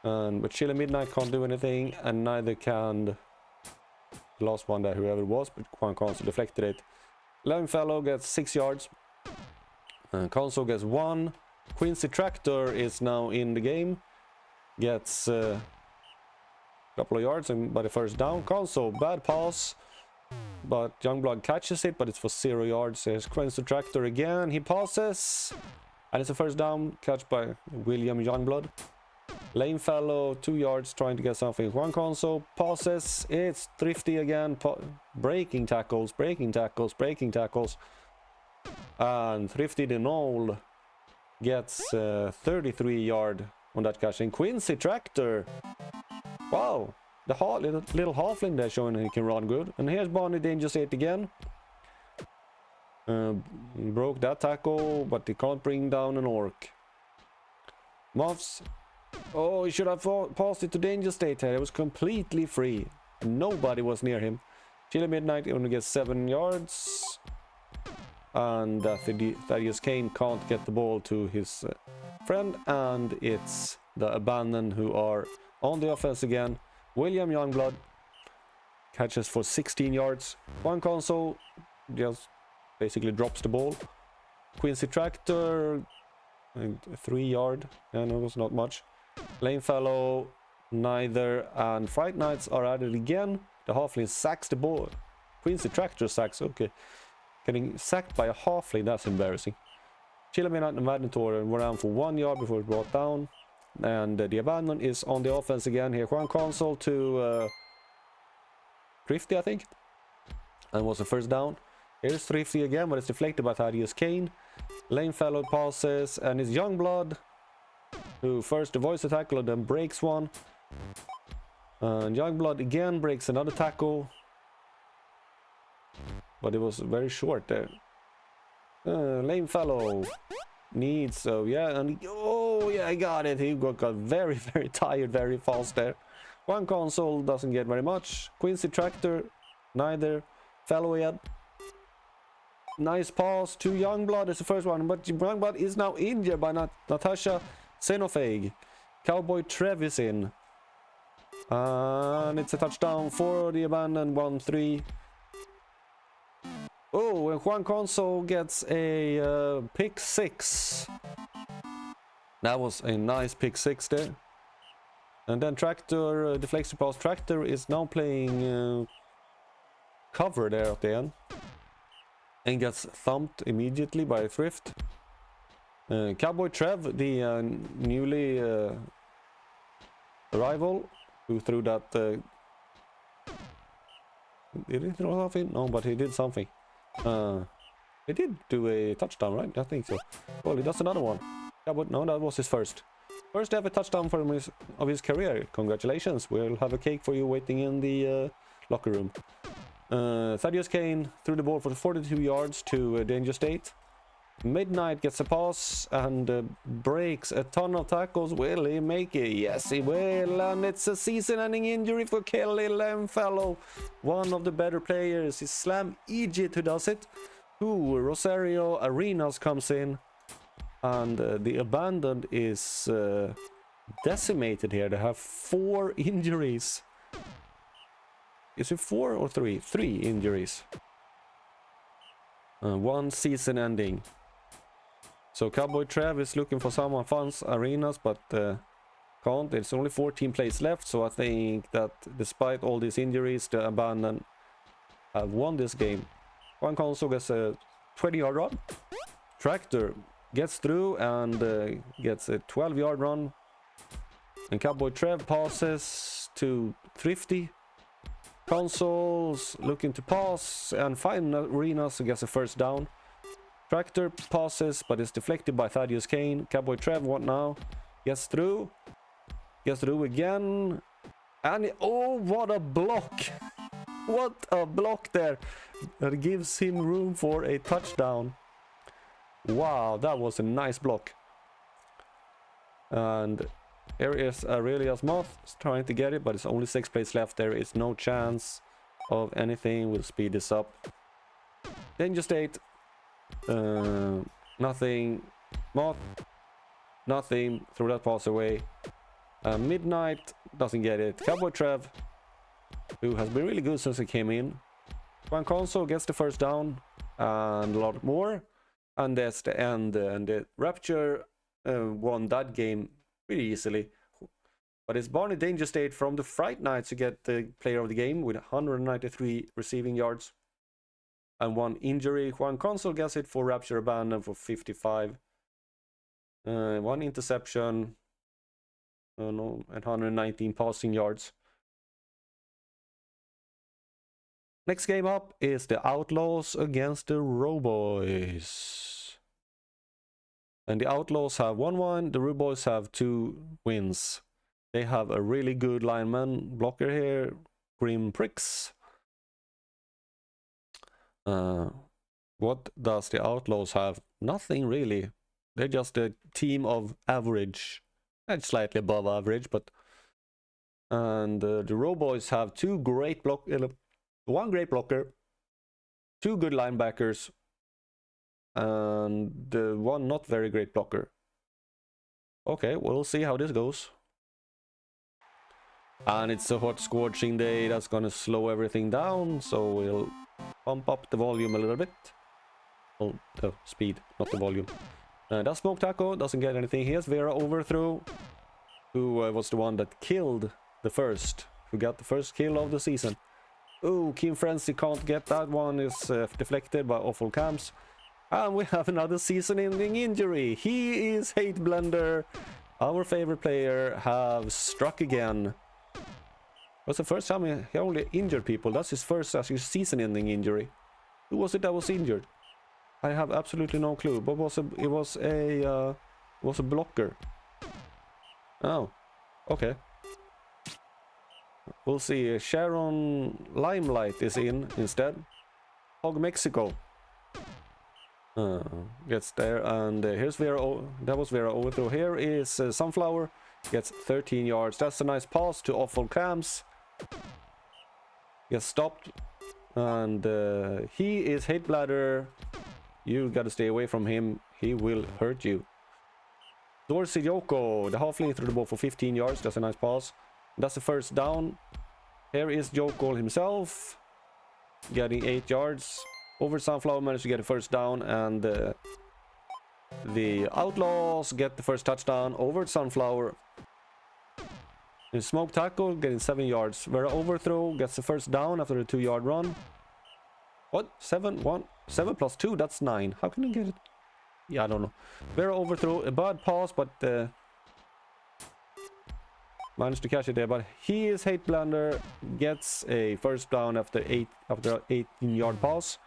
But Chile Midnight can't do anything, and neither can the last one there, whoever it was, but Juan Console deflected it. Lame Fellow gets 6 yards. Console gets 1. Quincy Tractor is now in the game. Gets a couple of yards and by the first down. Console, bad pass. But Youngblood catches it, but it's for 0 yards. There's Quincy Tractor again. He passes. And it's a first down catch by William Youngblood. Lame Fellow, 2 yards, trying to get something. Juan Console passes. It's Thrifty again. Breaking tackles. And Thrifty the Knoll gets 33 yard on that catch. And Quincy Tractor, wow, the little halfling there showing he can run good. And here's Barney Danger State again. He broke that tackle, but he can't bring down an orc. Muffs, oh, he should have passed it to Danger State here. It was completely free. Nobody was near him. Chile Midnight only gets 7 yards. And Thaddeus Kane can't get the ball to his friend, and it's the abandoned who are on the offense again. William Youngblood catches for 16 yards. Juan Console just basically drops the ball. Quincy Tractor, 3 yard, and it was not much. Lame Fellow, neither, and Fright Knights are at it again. The halfling sacks the ball. Quincy Tractor sacks, okay. Getting sacked by a halfling, that's embarrassing. Chile Midnight and Minotaur were down for 1 yard before it brought down. And the abandon is on the offense again here. Juan Console to Thrifty, I think. And was the first down. Here's Thrifty again, but it's deflected by Thaddeus Kane. Lame Fellow passes, and it's Youngblood who first avoids the tackle and then breaks one. And Youngblood again breaks another tackle. But it was very short there. Lame Fellow needs, yeah, and oh yeah, I got it. He got very, very tired very fast there. One Console doesn't get very much. Quincy Tractor, neither. Fellow yet. Nice pass to Youngblood is the first one, but Youngblood is now injured by Natasha Xenophage. Cowboy Trevis in. And it's a touchdown for the abandoned 1-3. Oh, and Juan Conso gets a pick 6. That was a nice pick 6 there. And then Tractor, deflects the pass. Tractor is now playing cover there at the end. And gets thumped immediately by Thrift. Cowboy Trev, the newly arrival, who threw that... did he throw something? No, but he did something. He did do a touchdown, right? I think so. Well, he does another one. Cowboy, no, that was his first. First ever touchdown for his career. Congratulations. We'll have a cake for you waiting in the locker room. Thaddeus Kane threw the ball for 42 yards to Danger State. Midnight gets a pass and breaks a ton of tackles. Will he make it? Yes, he will. And it's a season-ending injury for Kelly Lemfellow. One of the better players. It's Slam Egypt who does it. Ooh, Rosario Arenas comes in. And the Abandoned is decimated here. They have 4 injuries. Is it 4 or 3? 3 injuries. 1 season ending. So Cowboy Trev is looking for someone funds Arenas, but can't. There's only 14 plays left, so I think that despite all these injuries, the Abandoned have won this game. Juan Conso gets a 20-yard run. Tractor gets through and gets a 12-yard run. And Cowboy Trev passes to Thrifty. Consoles looking to pass and find Arenas who gets a first down. Tractor passes but is deflected by Thaddeus Kane. Cowboy Trev, what now? Gets through. Gets through again. And oh, what a block! What a block there! That gives him room for a touchdown. Wow, that was a nice block. And here is Aurelius Moth trying to get it, but it's only 6 plays left. There is no chance of anything. We'll speed this up. Danger State. Nothing. Moth. Nothing. Throw that pass away. Midnight doesn't get it. Cowboy Trev, who has been really good since he came in. Juan Conso gets the first down and a lot more. And that's the end. And the Rapture won that game pretty easily. But it's Barney Danger State from the Fright Nights to get the player of the game with 193 receiving yards and 1 injury. Juan Conso gets it for Rapture Abandon for 55. 1 interception. No, and 119 passing yards. Next game up is the Outlaws against the Roboys. And the Outlaws have 1-1. The Roboys have 2 wins. They have a really good lineman blocker here, Grim Pricks. What does the Outlaws have? Nothing really. They're just a team of average, and slightly above average, but. And the Roboys have 2 great 1 great blocker, 2 good linebackers, and 1 not very great blocker. Okay, we'll see how this goes. And it's a hot scorching day that's gonna slow everything down, so we'll pump up the volume a little bit. Oh, the speed, not the volume. That Smoke Taco doesn't get anything. Here's Vera Overthrow, who was the one that killed the first, who got the first kill of the season. Oh, Keen Frenzy can't get that one, is deflected by Awful Camps. And we have another season-ending injury. He is Hate Blender. Our favorite player have struck again. It was the first time he only injured people. That's his first actually season-ending injury. Who was it that was injured? I have absolutely no clue. But it was a blocker. Oh, okay. We'll see. Sharon Limelight is in instead. Hog Mexico gets there, and here's Vera. That was Vera Overthrow. Here is Sunflower. Gets 13 yards. That's a nice pass to Awful Camps. Gets stopped, and he is Hate Bladder. You gotta stay away from him. He will hurt you. Dorsey Yoko, the halfling, threw the ball for 15 yards. That's a nice pass. That's the first down. Here is Yoko himself, getting 8 yards. Over Sunflower managed to get a first down, and the Outlaws get the first touchdown over Sunflower. And Smoke Tackle getting 7 yards. Vera Overthrow gets the first down after a 2-yard run. What? 7 plus 2, that's 9. How can you get it? Yeah, I don't know. Vera Overthrow, a bad pass, but managed to catch it there. But he is Hate Blender, gets a first down after 18-yard pass.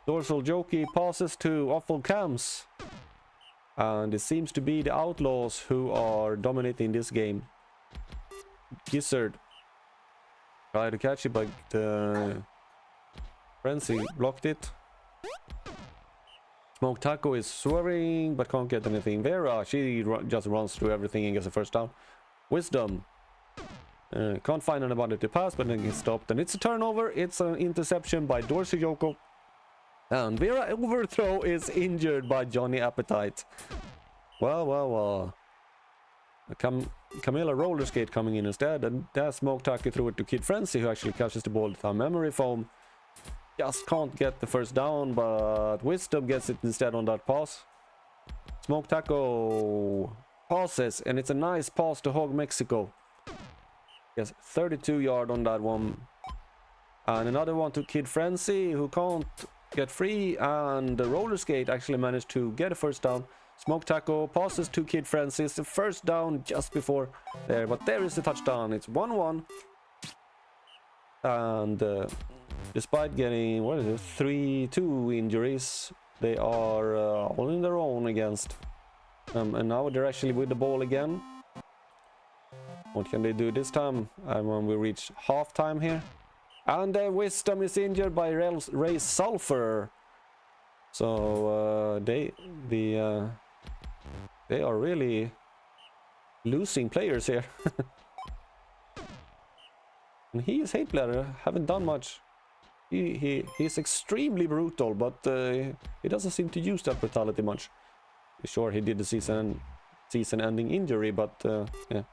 Dorsal Jokey passes to Awful Cams. And it seems to be the Outlaws who are dominating this game. Gizzard tried to catch it, but Frenzy blocked it. Smoke Taco is swerving, but can't get anything. Vera, she just runs through everything and gets a first down. Wisdom can't find anybody to pass, but then gets stopped. And it's a turnover. It's an interception by Dorsey Joko. And Vera Overthrow is injured by Johnny Appetite. Well. Camilla Roller Skate coming in instead, and that Smoke Taco threw it to Kid Frenzy, who actually catches the ball with memory foam. Just can't get the first down, but Wisdom gets it instead on that pass. Smoke Taco passes, and it's a nice pass to Hog Mexico. Yes, 32-yard on that one. And another one to Kid Frenzy, who can't get free, and the Roller Skate actually managed to get a first down. Smoke Taco passes to Kid Frenzy. It's the first down just before there, but there is the touchdown. It's 1-1. And despite getting, 3-2 injuries, they are all in their own against. And now they're actually with the ball again. What can they do this time? And when we reach halftime here. And Wisdom is injured by Ray Sulfur. So they are really losing players here. And he is Hate Blender, haven't done much. He's extremely brutal, but he doesn't seem to use that brutality much. Sure, he did the season-ending injury, but yeah.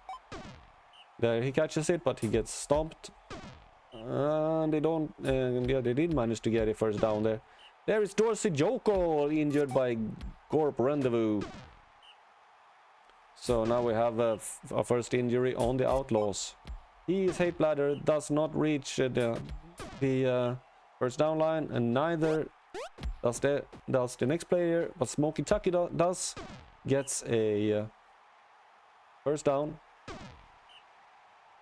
There he catches it, but he gets stomped. And they don't. Yeah, they did manage to get a first down there. There is Dorsey Joko injured by Gorp Rendezvous. So now we have a first injury on the Outlaws. He is Hate Bladder, does not reach the first down line, and neither does the next player. But Smokey Tucky does, gets a first down.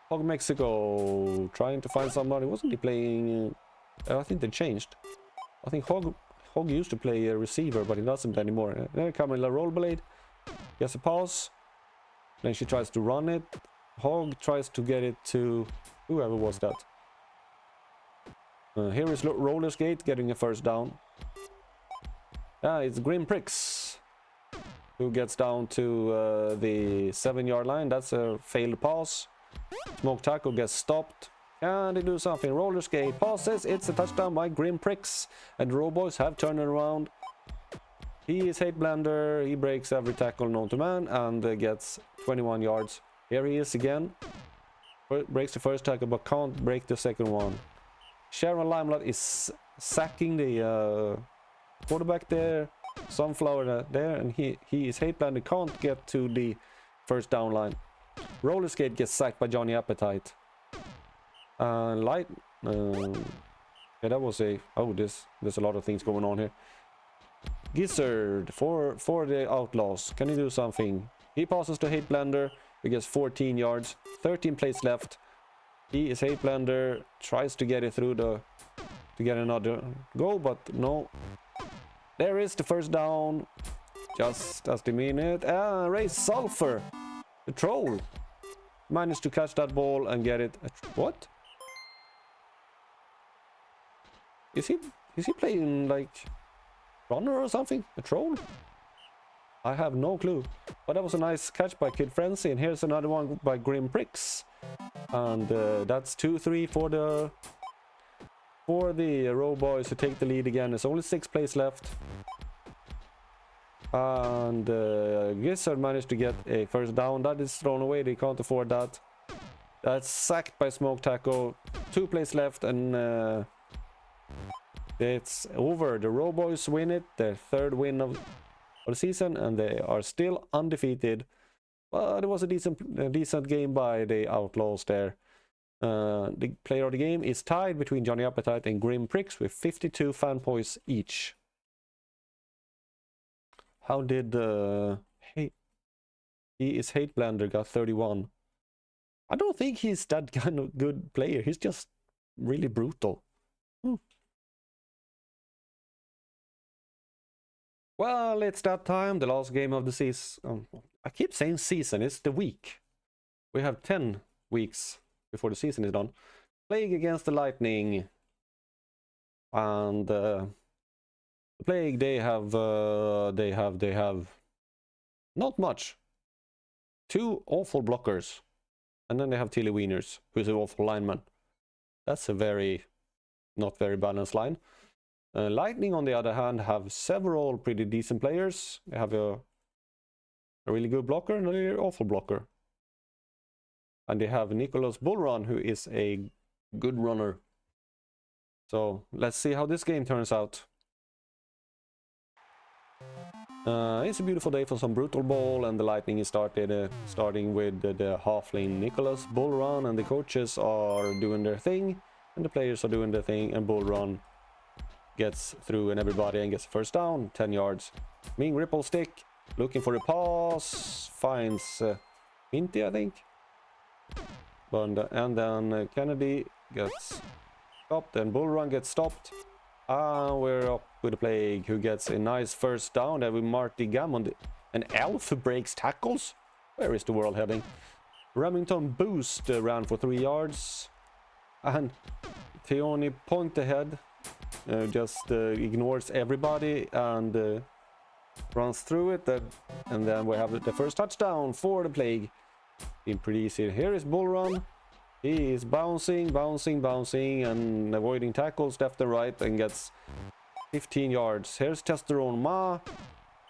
Hog Mexico trying to find somebody. Wasn't he playing? I think they changed. I think Hog used to play a receiver, but he doesn't anymore. There comes La Rollerblade. Gets a pass. Then she tries to run it. Hog tries to get it to whoever was that. Here is Roller Skate getting a first down. It's Grim Pricks who gets down to the 7-yard line. That's a failed pass. Smoke Taco gets stopped. Can they do something? Roller Skate passes. It's a touchdown by Grim Pricks. And the Roboys have turned around. He is Hate Blender. He breaks every tackle known to man and gets 21 yards. Here he is again. Breaks the first tackle but can't break the second one. Sharon Limelight is sacking the quarterback there. Sunflower there. And he is Hate Blender. Can't get to the first down line. Roller Skate gets sacked by Johnny Appetite. Yeah, that was a... Oh, there's a lot of things going on here. Gizzard for the Outlaws. Can he do something? He passes to Hate Blender. He gets 14 yards. 13 plays left. He is Hate Blender. Tries to get it through to get another go, but no. There is the first down. Just as the minute. Ray Sulfur, the troll, managed to catch that ball and get it. What? Is he playing like runner or something? A troll? I have no clue. But that was a nice catch by Kid Frenzy, and here's another one by Grim Pricks. And that's 2-3 for the Row Boys to take the lead again. There's only 6 plays left. And Gizzard managed to get a first down. That is thrown away. They can't afford that. That's sacked by Smoke Taco. 2 plays left, and It's over. The Roboys win it, their third win of the season, and they are still undefeated. But it was a decent game by the Outlaws there. The player of the game is tied between Johnny Appetite and Grim Pricks with 52 fan points each. How did he is Hate Blender got 31? I don't think he's that kind of good player. He's just really brutal. Well, it's that time, the last game of the season. I keep saying season, it's the week. We have 10 weeks before the season is done. Plague against the Lightning. And the Plague, they have not much. 2 awful blockers. And then they have Tilly Wieners, who's an awful lineman. That's a not very balanced line. Lightning, on the other hand, have several pretty decent players. They have a really good blocker and a really awful blocker. And they have Nicholas Bullrun, who is a good runner. So let's see how this game turns out. It's a beautiful day for some brutal ball, and the Lightning is starting with the halfling Nicholas Bullrun, and the coaches are doing their thing, and the players are doing their thing, and Bullrun gets through and everybody and gets the first down, 10 yards. Ming Ripple Stick, looking for a pass, finds Minty, I think. And then Kennedy gets stopped, and Bullrun gets stopped. We're up with the Plague, who gets a nice first down there with Marty Gammond. An elf who breaks tackles? Where is the world heading? Remington Boost ran for 3 yards. And Theoni Point Ahead just ignores everybody and runs through it. And then we have the first touchdown for the Plague. Been pretty easy. Here is Bullrun. He is bouncing and avoiding tackles left and right and gets 15 yards. Here's Testosterone Ma.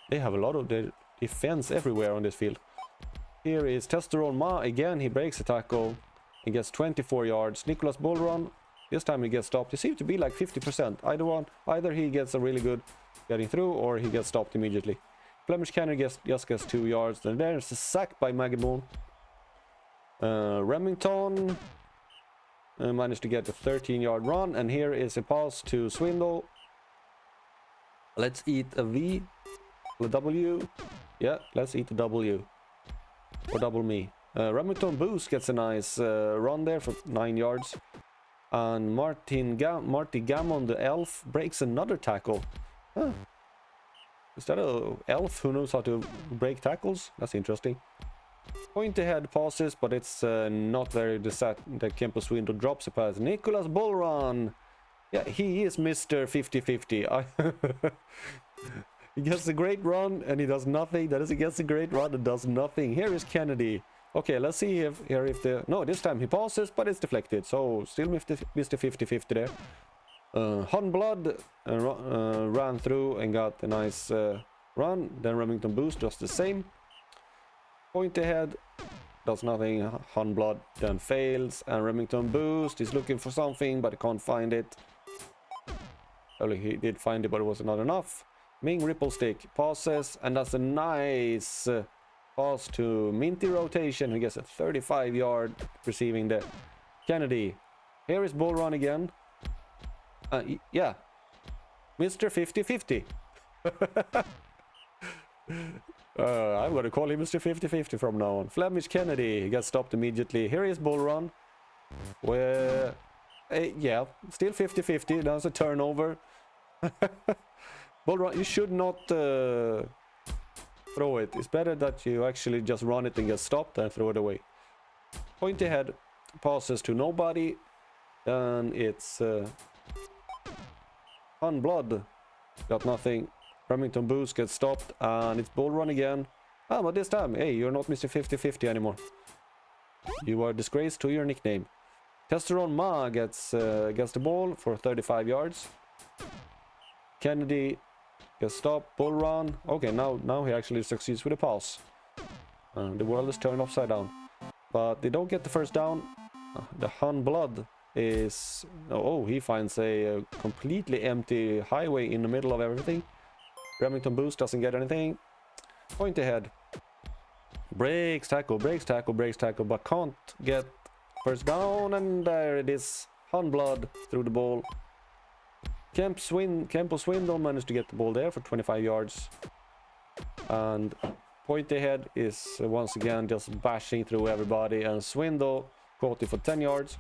They have a lot of their defense everywhere on this field. Here is Testosterone Ma again. He breaks a tackle and gets 24 yards. Nicholas Bullrun, this time he gets stopped. He seems to be like 50%. Either he gets a really good getting through or he gets stopped immediately. Flemish Cannon just gets 2 yards. And there's a sack by Magidmoon. Remington managed to get a 13-yard run, and here is a pass to Swindle. Let's eat a V, a W. Yeah, let's eat a W. Or double me. Remington Boost gets a nice run there for 9 yards. And Marty Gammon, the elf, breaks another tackle. Huh. Is that an elf who knows how to break tackles? That's interesting. Point ahead passes, but it's not very that Kempo Swindle drops a pass. Nicholas Bullrun. Yeah, he is Mr. 50-50. He gets a great run and he does nothing. That is, he gets a great run and does nothing. Here is Kennedy. Okay, let's see if no, this time he passes, but it's deflected. So still Mr. 50-50 there. Hunblood ran through and got a nice run. Then Remington Boost does the same. Point ahead, does nothing. Hunblood then fails, and Remington Boost is looking for something, but can't find it. Well, he did find it, but it was not enough. Ming Ripple Stick passes, and that's a nice pass to Minty Rotation, who gets a 35-yard receiving the Kennedy. Here is Bullrun again. Yeah, Mr. 50-50. I'm going to call him Mr. 50-50 from now on. Flemish Kennedy gets stopped immediately. Here is Bullrun. Where, yeah, still 50-50. That's a turnover. Bullrun, you should not throw it. It's better that you actually just run it and get stopped and throw it away. Point ahead, passes to nobody. And it's Unblood. Got nothing. Remington Boost gets stopped, and it's Bullrun again. But this time, hey, you're not Mr. 50-50 anymore. You are disgraced to your nickname. Testosterone Ma gets the ball for 35 yards. Kennedy gets stopped. Bullrun. Okay, now he actually succeeds with a pass. The world is turned upside down. But they don't get the first down. The Hun Blood is... Oh, he finds a completely empty highway in the middle of everything. Remington Boost doesn't get anything. Point ahead. Breaks tackle, but can't get first down, and there it is. Hunblood through the ball. Kempo Swindle managed to get the ball there for 25 yards. And Point ahead is once again just bashing through everybody, and Swindle caught it for 10 yards.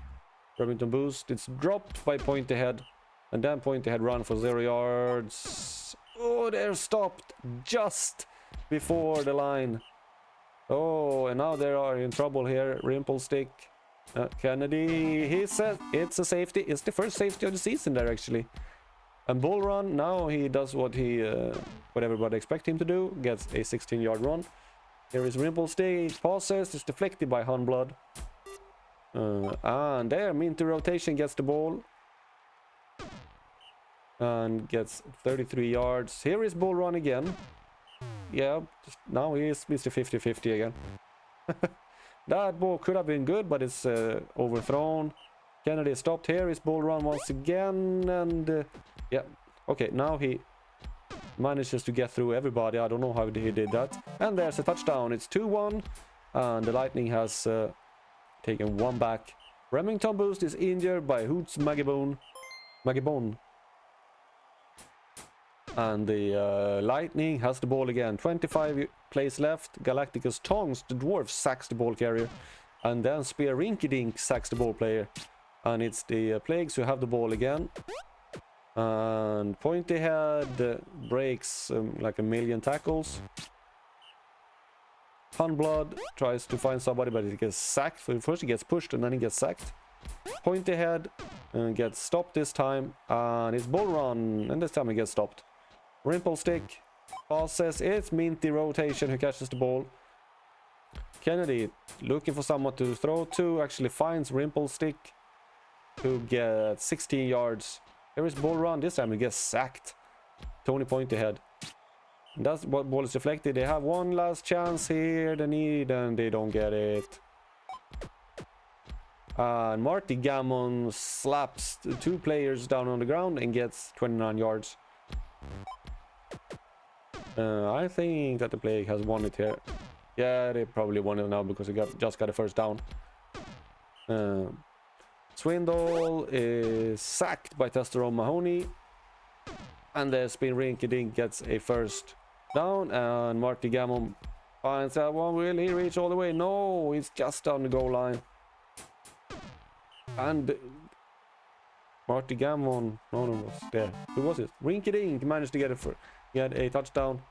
Remington Boost, it's dropped by Point ahead, and then Point ahead run for 0 yards. Oh, they're stopped just before the line. Oh, and now they are in trouble here. Rimple Stick. Kennedy, he says it's a safety. It's the first safety of the season there, actually. And Bull Run, now he does what everybody expect him to do. Gets a 16-yard run. Here is Rimple Stick. Passes. It's deflected by Hunblood. And there, Minty Rotation gets the ball. And gets 33 yards. Here is Bull Run again. Yeah, now he is Mr. 50-50 again. That ball could have been good, but it's overthrown. Kennedy stopped. Here is Bull Run once again, and yeah, okay, now he manages to get through everybody. I don't know how he did that. And there's a touchdown. It's 2-1, and the Lightning has taken one back. Remington Boost is injured by Hoots Magibone. And the Lightning has the ball again. 25 plays left. Galacticus Tongs, the dwarf, sacks the ball carrier. And then Spear Rinkydink sacks the ball player. And it's the Plagues who have the ball again. And Pointy Head breaks like a million tackles. Hunblood tries to find somebody, but he gets sacked. So first he gets pushed and then he gets sacked. Pointy Head gets stopped this time. And it's Bull Run. And this time he gets stopped. Rimple Stick passes. It's Minty Rotation who catches the ball. Kennedy looking for someone to throw to. Actually finds Rimple Stick, who gets 16 yards. Here is Bull Run. This time he gets sacked. Tony Pointy Head. That's what ball is deflected. They have one last chance here. They need, and they don't get it. And Marty Gammon slaps two players down on the ground and gets 29 yards. I think that the Plague has won it here. Yeah, they probably won it now because he just got a first down. Swindle is sacked by Testosterone Mahoney. And the Spin Rinkydink gets a first down. And Marty Gammon finds that one. Will he reach all the way? No, he's just on the goal line. And Marty Gammon, no, was there. Who was it? Rinkydink managed to get a touchdown.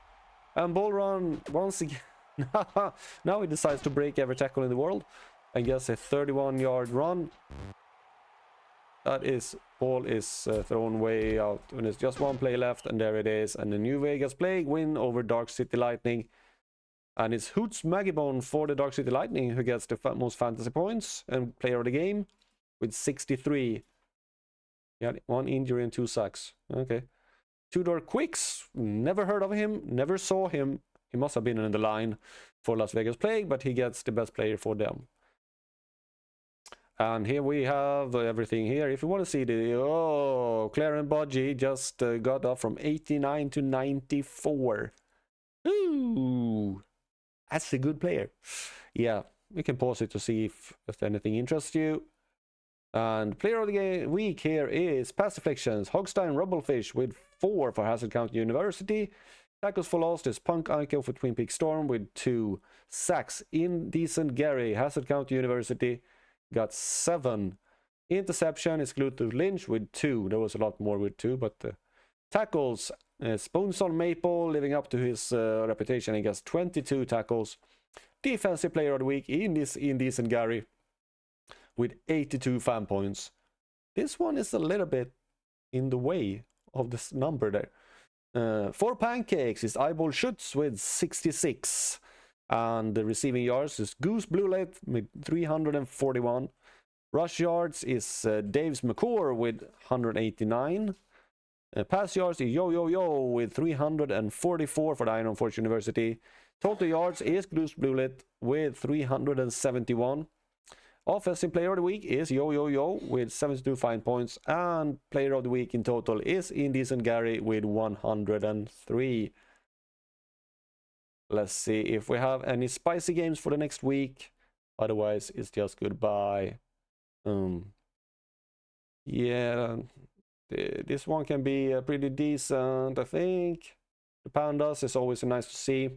And Bull Run once again. Now he decides to break every tackle in the world and gets a 31-yard run. That is, ball is thrown way out, and it's just one play left, and there it is. And the New Vegas Plague win over Dark City Lightning. And it's Hoots Magibone for the Dark City Lightning who gets the most fantasy points and player of the game with 63. Yeah, one injury and 2 sacks. Okay. Tudor Quicks, never heard of him, never saw him. He must have been in the line for Las Vegas Plague, but he gets the best player for them. And here we have everything here. If you want to see the... Oh, Clarence Budgie just got up from 89 to 94. Ooh, that's a good player. Yeah, we can pause it to see if anything interests you. And player of the week here is Pass Afflictions, Hogstein Rubblefish with 4 for Hassel County University. Tackles for lost is Punk Ico for Twin Peaks Storm with 2. Sacks, Indecent Gary, Hassel County University, got 7. Interception is Glued to Lynch with 2. There was a lot more with 2, but tackles, Spoonson Maple living up to his reputation and gets 22 tackles. Defensive player of the week in this Indecent Gary with 82 fan points. This one is a little bit in the way of this number there. For Pancakes is Eyeball Schutz with 66. And the receiving yards is Goose Bluelight with 341. Rush yards is Dave's McCore with 189. Pass yards is Yo with 344 for the Iron Force University. Total yards is Goose Bluelight with 371. Offensive player of the week is Yo Yo Yo with 72 fine points, and player of the week in total is Indecent Gary with 103. Let's see if we have any spicy games for the next week. Otherwise, it's just goodbye. Yeah, this one can be pretty decent, I think. The pandas is always nice to see.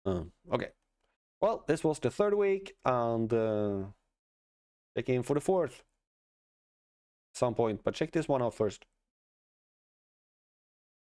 Okay. Well, this was the third week, and check in for the fourth at some point, but check this one out first.